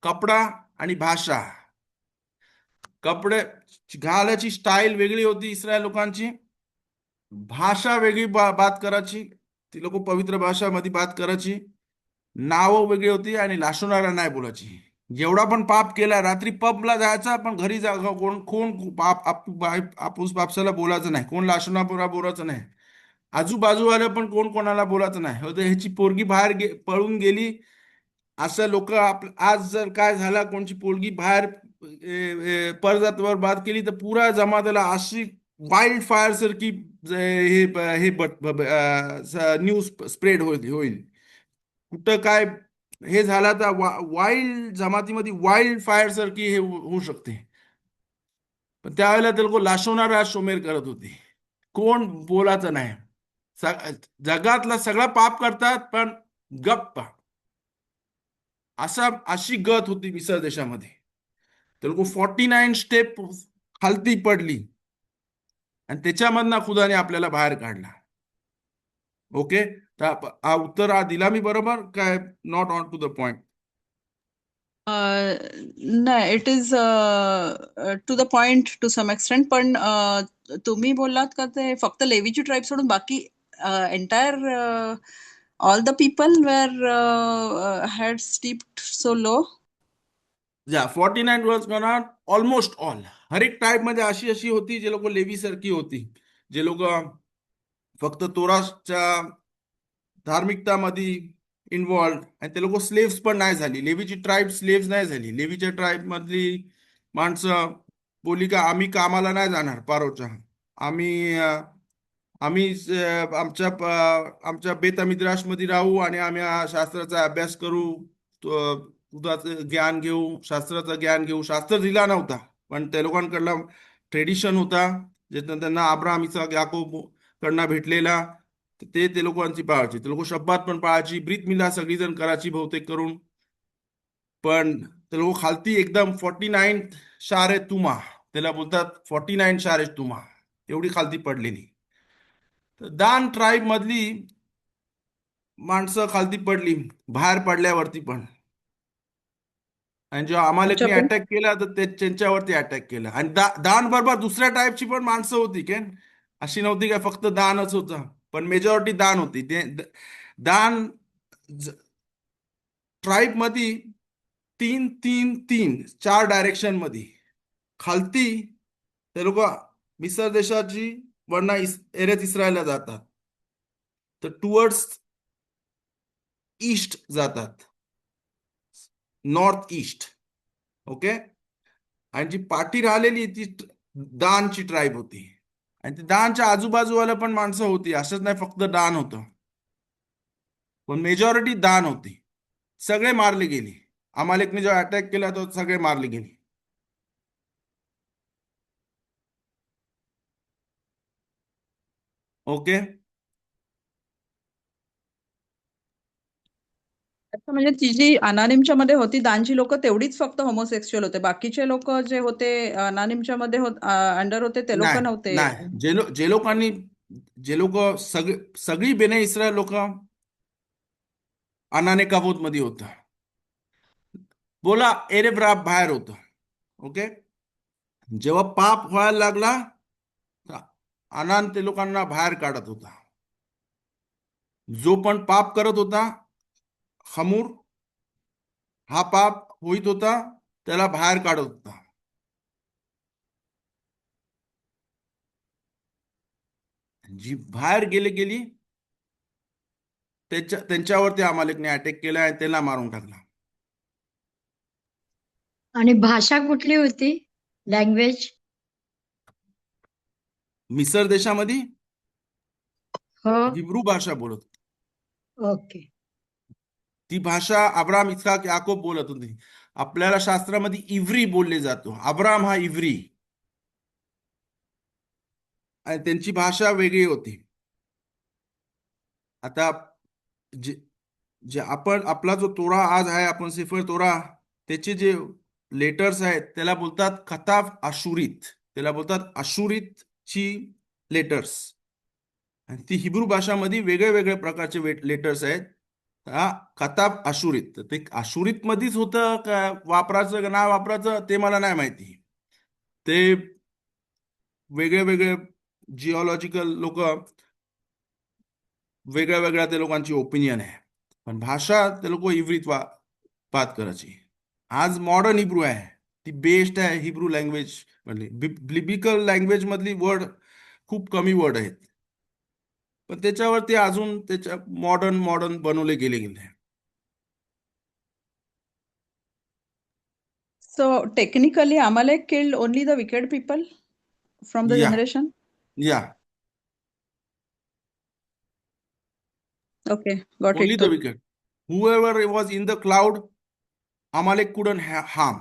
कपडा आणि भाषा. कपडे घालायची स्टाईल वेगळी होती इस्रायल लोकांची, भाषा वेगळी बात करायची, ती लोक पवित्र भाषामध्ये बात करायची, नावं वेगळी होती, आणि लाशोनारा नाही बोलायची. जेवढा पण पाप केला, रात्री पबला जायचा, पण घरी जा कोण कोण आपूस बापसाला बोलायचं नाही, कोण लाशोनापुरा बोलायचं नाही, आजूबाजूवाला पण कोण कोणाला बोलायचं नाही. ह्याची पोरगी बाहेर पळून गेली, असं लोक आज जर काय झाला, कोणची पोरगी बाहेर परजातीवर बात केली, तर पुरा जमाताला अशी वाईल्ड फायर सारखी हे हे न्यूज स्प्रेड होईल. कुठं काय हे झालं तर वाईल्ड जमातीमध्ये वाईल्ड फायर सारखी हे होऊ शकते. पण त्यावेळेला ते लोक लाशोनारा शोमेर करत होते, कोण बोलायचं नाही. जगातला सगळा पाप करतात, पण गप्प. अशी गत होती मिसर देशामध्ये. ते लोक 49 खालती पडली, आणि त्याच्यामधनं खुदाने आपल्याला बाहेर काढला. ओके. तर उत्तर दिला मी बरोबर काय? Not on to the point. नाही, it is to the point to some extent. पण तुम्ही बोललात का ते फक्त लेवीची ट्राईब सोडून बाकी entire all the people were had steeped so low? 49 verses म्हणा, ऑलमोस्ट ऑल. हर एक ट्राईब मध्ये अशी अशी होती, जे लोक लेवी सारखी होती, जे लोक फक्त तोराच्या धार्मिकतामध्ये इन्व्हॉल्ड, आणि ते लोक स्लेव्स पण नाही झाली. लेवीची ट्राईब स्लेव्स नाही झाली. लेवीच्या ट्राईब मधली माणसं बोलली का आम्ही कामाला नाही जाणार पारोच्या, आम्ही आम्ही आमच्या बेतमिद्राश मध्ये राहू, आणि आम्ही शास्त्राचा अभ्यास करू, तुझाचं ज्ञान घेऊ, शास्त्राचं ज्ञान घेऊ. शास्त्र दिला नव्हता, पण त्या लोकांकडला ट्रेडिशन होता, जे त्यांना अब्राहम, इसाक, याकोब कडनं भेटलेला. ते लोकांची पाळायची. ते लोक शब्दात पण पाळायची, ब्रीत मिला सगळीजण करायची बहुतेक करून. पण ते लोक खालती एकदम 49 शारे तुमा, त्याला बोलतात 49 शारे तुमा, एवढी खालती पडलेली. तर दान ट्राईब मधली माणसं खालती पडली बाहेर पडल्यावरती पण. आणि जेव्हा अच्छा. अमालेकने पण अटॅक केला, तर ते त्यांच्यावरती अटॅक केला. आणि दान बरोबर दुसऱ्या टाईपची पण माणसं होती काय, अशी नव्हती काय फक्त दानच होतं, पण मेजॉरिटी दान होती. दान ट्राईब मध्ये 4 डायरेक्शन मध्ये खालती ते लोक मिसर देशाची वरना एरेच इस्रायलला जातात, तर टुवर्ड्स ईस्ट जातात, नॉर्थ ईस्ट. ओके. आणि जी पाठी राहिलेली ती दानची ट्राईब होती, आणि ती दानच्या आजूबाजूवाला पण माणसं होती, असंच नाही फक्त दान होतं, पण मेजॉरिटी दान होती. सगळे मारले गेले. अमालेकने जेव्हा अटॅक केला तो सगळे मारले गेले. ओके. अच्छा, म्हणजे ती जी अनानिमच्या मध्ये होती दानची लोक तेवढीच फक्त होमोसेक्सुअल होते, बाकीचे लोक जे होते अनानिमच्या मध्ये अंडर होते ते लोक नाही, नव्हते. नाही, जे लोकांनी, जे लोक सगळी बेने इस्रायल लोक अनाने काबूत मध्ये होतं. बोला एरेब राब बाहेर होतं. ओके. जेव्हा पाप व्हायला लागला, अनान ते लोकांना बाहेर काढत होता. जो पण पाप करत होता, खमूर हा पाप होईत होता, त्याला बाहेर काढत होता. जी बाहेर गेली त्यांच्यावरती अमालेकने अटॅक केला आणि त्याला मारून टाकला. आणि भाषा कुठली होती, लँग्वेज? मिसर देशामध्ये हो. हिब्रू भाषा बोलत होती. ओके. ती भाषा अब्राम, इस्हाक, याकोब बोलत होती. आपल्याला शास्त्रामध्ये इव्री बोलले जातो. अब्राम हा इव्री आणि त्यांची भाषा वेगळी होती. आता जे जे आपला जो तोरा आज आहे, आपण सेफर तोरा, त्याचे जे लेटर्स आहेत त्याला बोलतात खताब आशुरीत. त्याला बोलतात आशुरीतची लेटर्स. आणि ती हिब्रू भाषामध्ये वेगळे वेगळे प्रकारचे लेटर्स आहेत. हा खताब आशुरीत. तर ते आशुरीत मध्येच होतं का वापरायचं का नाही वापरायचं ते मला नाही माहिती. ते वेगळे वेगळे जिओलॉजिकल लोक वेगळ्या वेगळ्या त्या लोकांची ओपिनियन आहे. पण भाषा ते लोक इव्रीत बात करायची. आज मॉडर्न हिब्रू आहे, ती बेस्ट आहे हिब्रू लँग्वेज मधली. बिब्लिकल लँग्वेज मधली वर्ड खूप कमी वर्ड आहेत, पण त्याच्यावरती अजून त्याच्या मॉडर्न मॉडर्न बनवले गेले. So technically Amalek killed only the wicked people from the या generation. या Okay, got only it. The wicket. whoever was in the cloud, Amalek couldn't harm.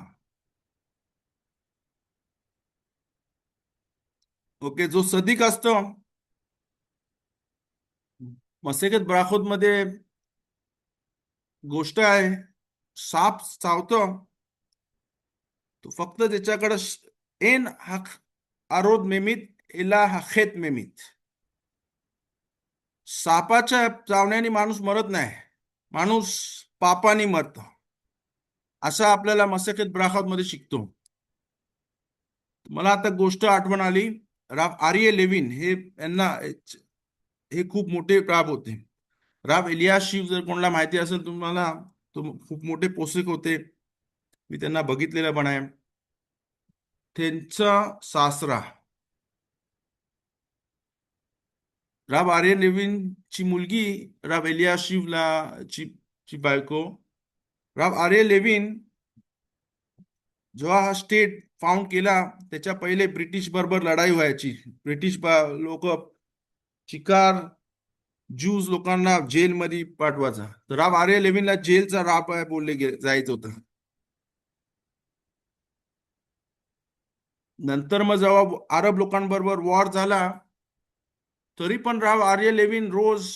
Okay. जो सदिक असतो, मसेकत ब्राखोत मध्ये गोष्ट आहे, साप चावतो तो फक्त त्याच्याकडे एन हा आरोद मेमित एला हा खेत मेमित. सापाच्या चावण्याने माणूस मरत नाही, माणूस पापाने मरतो, असं आपल्याला मसेकत ब्राखोत मध्ये शिकतो. मला आता गोष्ट आठवण आली. राव आर्य लेविन हे खूप मोठे राब होते. राव एलियाशिव जर कोणाला माहिती असेल तुम्हाला, तो खूप मोठे पोषक होते. मी त्यांना बघितलेलं पण आहे. त्यांचा सासरा राव आर्य लेविनची मुलगी राव एलियाशिवला ची बायको. राव आर्य लेविन जेव्हा हा स्टेट फाउंड केला, त्याच्या पहिले ब्रिटिश बरोबर लढाई व्हायची. ब्रिटिश लोक शिकार ज्यूज लोकांना जेलमध्ये पाठवायचा. तर राव आर्य लेविनला जेलचा राब आहे बोलले जायचं होतं. नंतर मग जेव्हा अरब लोकांबरोबर वॉर झाला, तरी पण राव आर्य लेविन रोज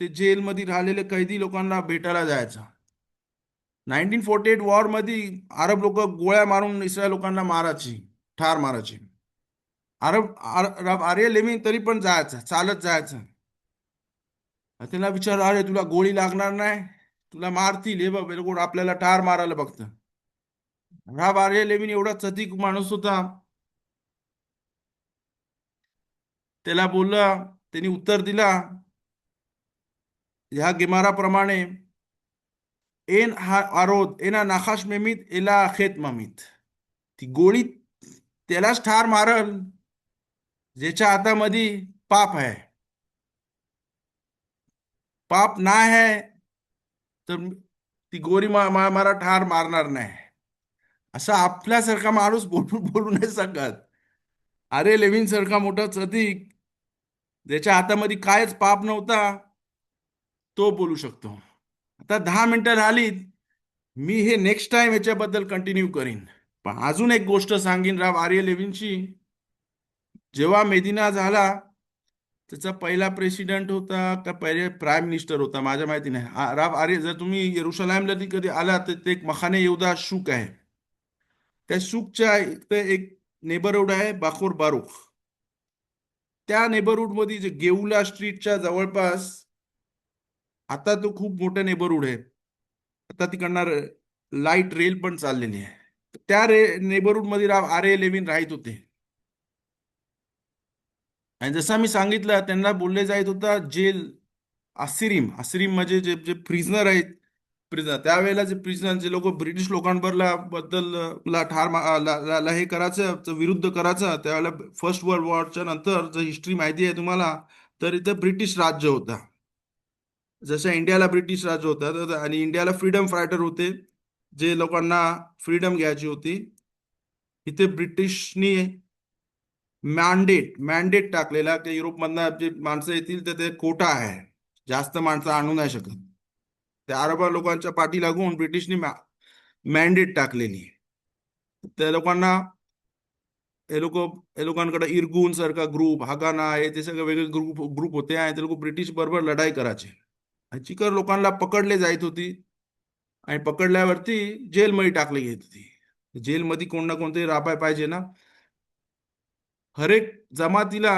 ते जेलमध्ये राहिलेले कैदी लोकांना भेटायला जायचा. 1948 वॉर मध्ये अरब लोक गोळ्या मारून इस्रायल लोकांना मारायची, ठार मारायची. राव आर्य लेविन तरी पण जायचं, चालत जायचं. त्यांना विचारलं, अरे तुला गोळी लागणार नाही, तुला मारतील, हे बघ कोण आपल्याला ठार मारायला बघतं. राव आर्य लेविन एवढा चतिक माणूस होता. त्याला बोलला, त्यांनी उत्तर दिला ह्या गेमाराप्रमाणे, एन हा आरोद एना नाखाश मेमित एला खेत मामित. ती गोळी त्यालाच ठार मारल ज्याच्या हातामध्ये पाप आहे. पाप नाही आहे तर ती गोरी मला ठार मारणार नाही. असा आपल्यासारखा माणूस बोलू नाही शकत. अरे लेविन सारखा मोठा चतिक, ज्याच्या हातामध्ये कायच पाप नव्हता, तो बोलू शकतो. आता 10 मिनिटं झालीत, मी हे नेक्स्ट टाइम याच्याबद्दल कंटिन्यू करीन. पण अजून एक गोष्ट सांगीन राव आर्य लेविनची. जेव्हा मेदिना झाला, त्याचा पहिला प्रेसिडेंट होता का पहिले प्राईम मिनिस्टर होता माझ्या माहिती नाही. राब आर्य, जर तुम्ही येरुशलेमला कधी आला तर ते एक मखाने येहुदा शूक आहे. त्या शूकच्या इथे एक नेबरहुड आहे बाखोर बारूख. त्या नेबरहुड मध्ये जे गेऊला स्ट्रीटच्या जवळपास आता तो खूप मोठा नेबरहुड आहे. आता तिकडनं लाईट रेल पण चाललेली आहे. त्या नेबरहुड मध्ये राव आर्य लेविन राहत होते. आणि जसं मी सांगितलं, त्यांना बोलले जायत होता जेल आसिरीम. आसिरीम म्हणजे जे जे प्रिझनर आहेत, प्रिझनर त्यावेळेला जे प्रिझनर जे लोक ब्रिटिश लोकांबरला बद्दल ला ठार हे करायचं, विरुद्ध करायचं त्यावेळेला फर्स्ट वर्ल्ड वॉरच्या नंतर जर हिस्ट्री माहिती आहे तुम्हाला तर इथं ब्रिटिश राज्य होता. जसं इंडियाला ब्रिटिश राज्य होता आणि इंडियाला फ्रीडम फायटर होते, जे लोकांना फ्रीडम घ्यायची होती. इथे ब्रिटिशनी मॅन्डेट टाकलेला की युरोपमधनं जे माणसं येतील तर ते कोटा आहे, जास्त माणसं आणू नाही शकत. त्या अरब लोकांच्या पाठी लागून ब्रिटिशनी मॅन्डेट टाकलेली. त्या लोकांना हे लोकांकडे इरगुन सारखा ग्रुप, हागाना हे ते सगळे वेगळे ग्रुप होते आणि ते लोक ब्रिटिश बरोबर लढाई करायचे. आणि चिकर लोकांना पकडले जायत होती आणि पकडल्यावरती जेलमध्ये टाकले गेली होती. जेलमध्ये कोण ना कोणतरी राबाय पाहिजे ना. हरेक जमातीला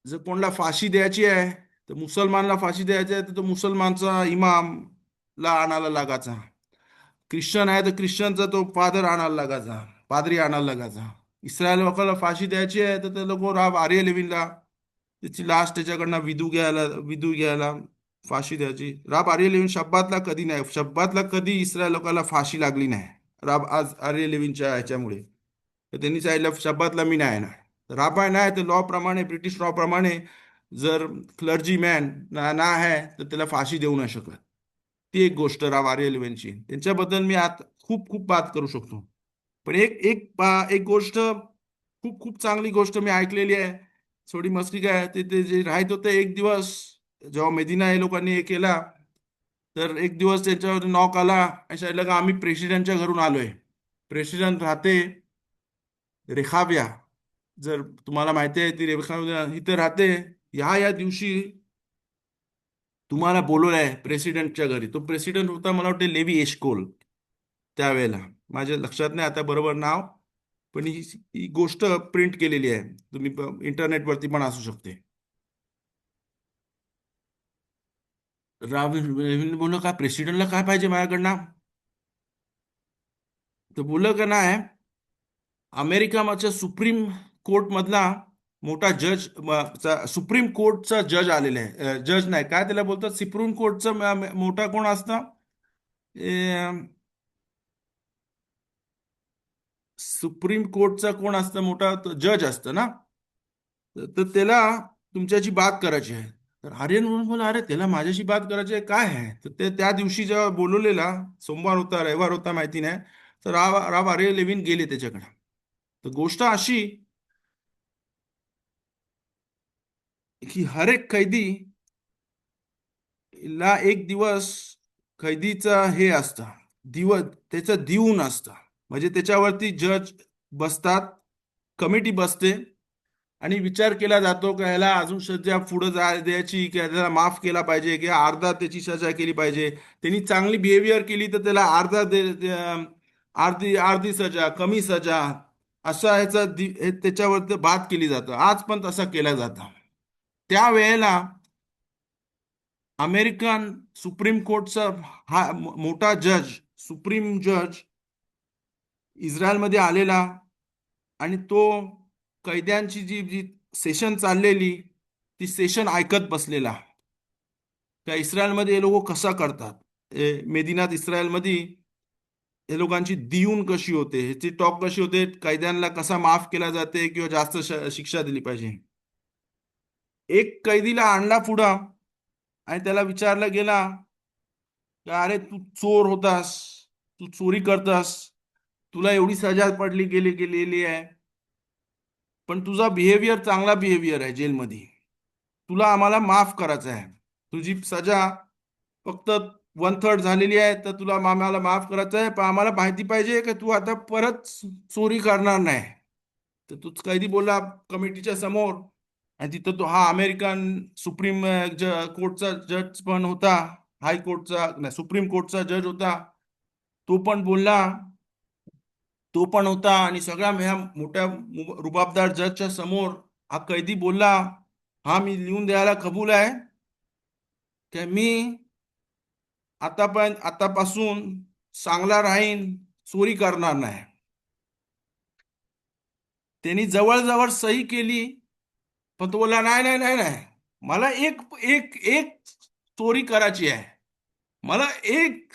जर कोणाला फाशी द्यायची आहे तर मुसलमानला फाशी द्यायची आहे तर तो मुसलमानचा इमामला आणायला लागायचा. ख्रिश्चन आहे तर ख्रिश्चनचा तो फादर आणायला लागायचा, पादरी आणायला लागायचा. इस्रायल लोकांना फाशी द्यायची आहे तर ते लोक राब आर्य लेविनला त्याची लास्ट त्याच्याकडनं विधू घ्यायला फाशी द्यायची. राब आर्य लेविन शब्बातला कधी नाही, शब्बातला कधी इस्रायल लोकांना फाशी लागली नाही राब आज आर्य लेविनच्या ह्याच्यामुळे. तर त्यांनी सांगितलं शब्बातला मी नाही ना राबाय नाही तर लॉ प्रमाणे, ब्रिटिश लॉ प्रमाणे जर क्लर्जी मॅन ना आहे तर त्याला फाशी देऊ नाही शकत. ती एक गोष्ट राव आर्य लेविनची. त्यांच्याबद्दल मी आता खूप खूप बात करू शकतो. पण एक गोष्ट, खूप खूप चांगली गोष्ट मी ऐकलेली आहे. थोडी मस्ती काय ते जे राहत होते एक दिवस जेव्हा मेदिना हे लोकांनी हे केला तर एक दिवस त्याच्यावर नॉक आला आणि सांगितलं का आम्ही प्रेसिडेंटच्या घरून आलोय. प्रेसिडेंट राहते रेखाबिया, जर तुम्हाला माहिती आहे ती रेखाबिया इथे राहते. या दिवशी तुम्हाला बोलवलं आहे प्रेसिडेंटच्या घरी. तो प्रेसिडेंट होता मला वाटते लेवी एशकोल त्यावेळेला, माझ्या लक्षात नाही आता बरोबर नाव, पण ही गोष्ट प्रिंट केलेली आहे, तुम्ही इंटरनेटवरती पण असू शकते. राव बोललो का प्रेसिडेंटला काय पाहिजे माझ्याकडनं, तर बोललं का नाही अमेरिकाच्या सुप्रीम कोर्ट मधला मोठा जज, सुप्रीम कोर्टचा जज आलेला आहे. जज नाही काय त्याला बोलतात, सुप्रीम कोर्टचा मोठा कोण असतं, सुप्रीम कोर्टचा कोण असतं मोठा, जज असतं ना. तर त्याला तुमच्याशी बात करायची आहे. तर आर्यन म्हणून बोला अरे त्याला माझ्याशी बात करायची आहे काय आहे. तर ते त्या दिवशी जेव्हा बोलवलेला, सोमवार होता रविवार होता माहिती नाही, तर राव आर्य लेविन गेले त्याच्याकडे. तर गोष्ट अशी की हर एक कैदी ला एक दिवस कैदीचा हे असतं, दिवस त्याचं दिवून असतं. म्हणजे त्याच्यावरती जज बसतात, कमिटी बसते आणि विचार केला जातो की ह्याला अजून सध्या पुढे द्यायची की त्याला माफ केला पाहिजे की अर्धा त्याची सजा केली पाहिजे. त्यांनी चांगली बिहेवियर केली तर त्याला अर्धी अर्धी सजा, कमी सजा, असा ह्याचा त्याच्यावरती बात केली जातं. आज पण तसा केला जातं. त्यावेळेला अमेरिकन सुप्रीम कोर्टचा हा मोठा जज, सुप्रीम जज इस्रायलमध्ये आलेला आणि तो कैद्यांची जी जी सेशन चाललेली ती सेशन ऐकत बसलेला. त्या इस्रायलमध्ये हे लोक कसा करतात, मेदिनात इस्रायलमध्ये हे लोकांची दियून कशी होते, ह्याची टॉक कशी होते, कैद्यांना कसा माफ केला जाते किंवा जास्त शिक्षा दिली पाहिजे. एक कैदीला आणला पुढं आणि त्याला विचारला गेला की अरे तू चोर होतास, तू चोरी करतास, तुला एवढी सजा गेलेली आहे, पण तुझा बिहेवियर चांगला बिहेवियर आहे जेलमध्ये, तुला आम्हाला माफ करायचं आहे. तुझी सजा फक्त 1/3 झालेली आहे तर तुला आम्हाला माफ करायचं आहे, पण आम्हाला माहिती पाहिजे की तू आता परत चोरी करणार नाही. तर तूच कैदी बोलला कमिटीच्या समोर आणि तिथं तो हा अमेरिकन सुप्रीम कोर्टचा जज पण होता, हाय कोर्टचा नाही सुप्रीम कोर्टचा जज होता, तो पण बोलला, तो पण होता. आणि सगळ्या ह्या मोठ्या रुबाबदार जजच्या समोर हा कैदी बोलला, हा मी लिहून द्यायला कबूल आहे की मी आतापासून चांगला राहीन, चोरी करणार नाही. त्यांनी जवळजवळ सही केली, पण तो बोलला नाही नाही नाही नाही, मला एक एक एक चोरी करायची आहे, मला एक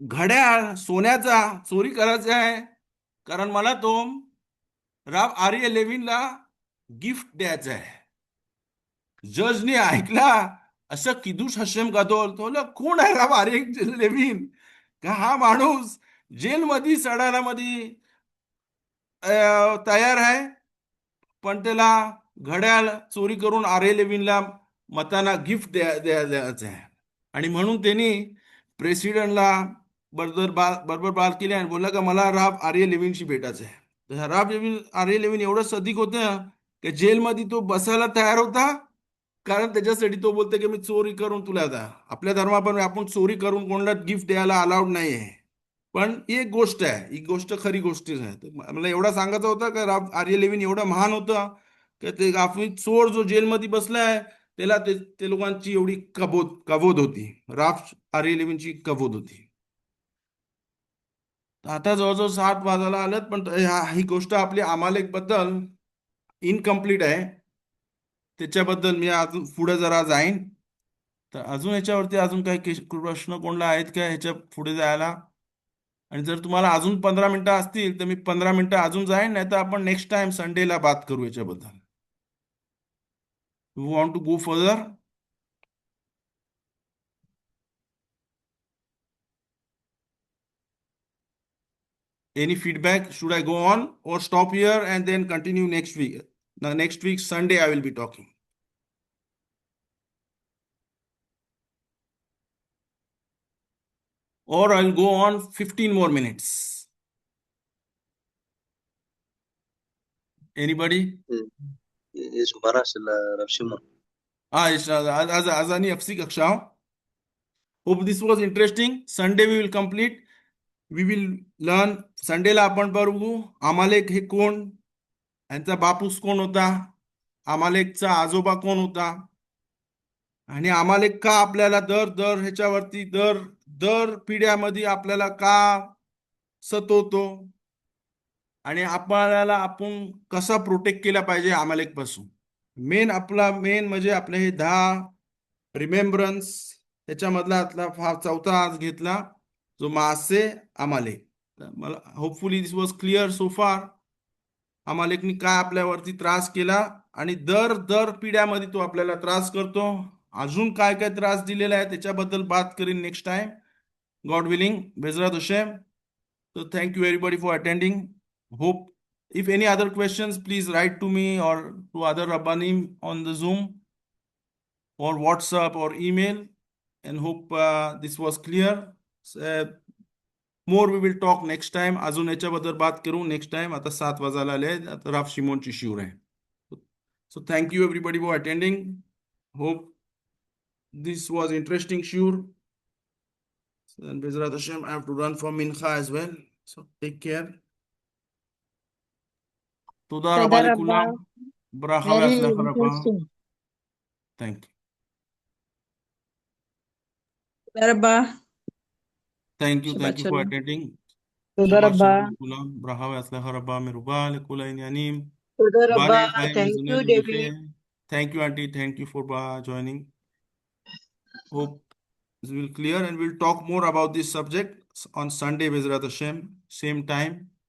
घड्याळ सोन्याचा चोरी करायचा आहे, कारण मला तो राव आर्य लेविनला गिफ्ट द्यायचा आहे. जजने ऐकला, असं किदूस हशेम गादोल, तो बोलला, कोण आहे राव आर्य लेविन? का हा माणूस जेलमध्ये सडायला मध्ये तयार आहे, पण त्याला घड्याळ चोरी करून आर्य लेविनला मताना गिफ्ट द्यायचं आहे. आणि म्हणून त्यांनी प्रेसिडेंटला बरोबर बात केली आणि बोलला का मला राव आर्य लेविनशी भेटायचं आहे. तर राव आर्य लेविन एवढं सदिक होतं की जेलमध्ये तो बसायला तयार होता, कारण त्याच्यासाठी तो बोलतो की मी चोरी करून तुला आता आपल्या धर्माप्रमाणे आपण चोरी करून कोणाला गिफ्ट द्यायला अलाउड नाही आहे. पण ही एक गोष्ट आहे, ही गोष्ट खरी गोष्ट आहे. तर मला एवढा सांगायचं होतं की राव आर्य लेविन एवढं महान होतं की ते आपण चोर जो जेलमध्ये बसलाय त्याला ते लोकांची एवढी कबोध होती, राव आर्य लेविनची कबोध होती. आता जवळजवळ 7 वाजायला आलेत, पण ही गोष्ट आपली अमालेक बद्दल इनकम्प्लीट आहे. त्याच्याबद्दल मी अजून पुढे जरा जाईन. तर अजून याच्यावरती अजून काही प्रश्न कोणला आहेत का ह्याच्या पुढे जायला? आणि जर तुम्हाला अजून 15 मिनिटं असतील तर मी 15 मिनिटं अजून जाईन, नाही तर आपण नेक्स्ट टाइम संडेला बात करू याच्याबद्दल. You want to go further? Any feedback? Should I go on or stop here and then continue next week? Next week, Sunday, I will be talking. Or I'll go on 15 more minutes. Anybody? ايش مباراة راب شيمون. Azani FC Kaksha. Hope this was interesting. Sunday we will complete. We will learn. Sunday ला आपण बघू अमालेक हे कोण, यांचा बापूस कोण होता, अमालेकचा आजोबा कोण होता, आणि अमालेक का आपल्याला दर ह्याच्यावरती दर पिढ्यामध्ये आपल्याला का सतवतो, आणि आपल्याला आपण कसा प्रोटेक्ट केला पाहिजे अमालेक पासून. मेन म्हणजे आपले हे 10 रिमेंबरन्स, त्याच्यामधला चौथा आज घेतला जो मासे अमालेक. मला hopefully this was clear so फार. अमालेकनी काय आपल्यावरती त्रास केला आणि दर पिढ्यामध्ये तो आपल्याला त्रास करतो. अजून काय काय त्रास दिलेला आहे त्याच्याबद्दल बात करीन नेक्स्ट टाइम, गॉड विलिंग, बेजरात हशेम. So thank you everybody for attending. Hope if any other questions, please write to me or to other Rabbanim on the Zoom or WhatsApp or email. And hope this was clear. More we will talk next time. अजून याच्याबद्दल बात करू next time. आता 7 वाजायला आले, आता राव शिमोनची शिवर आहे. So thank you everybody for attending. Hope this was interesting shiur. And Bezrat Hashem, I have to run for Mincha as well. So take care. Toda rabba likulam. Bracha Very ve'atzlacha rabba. interesting. Thank you. תודה רבה. Thank you Shabbat for shalom. attending. תודה Shabbat רבה. shalom לכולם. ברכה והצלחה רבה מרובה לכל העניינים. תודה רבה. בעלי חיים Thank וזוני you, דודיכם. David. Thank you, Auntie. Thank you for joining. Hope this will clear, and we'll talk more about this subject on Sunday, Bezrat Hashem, same time.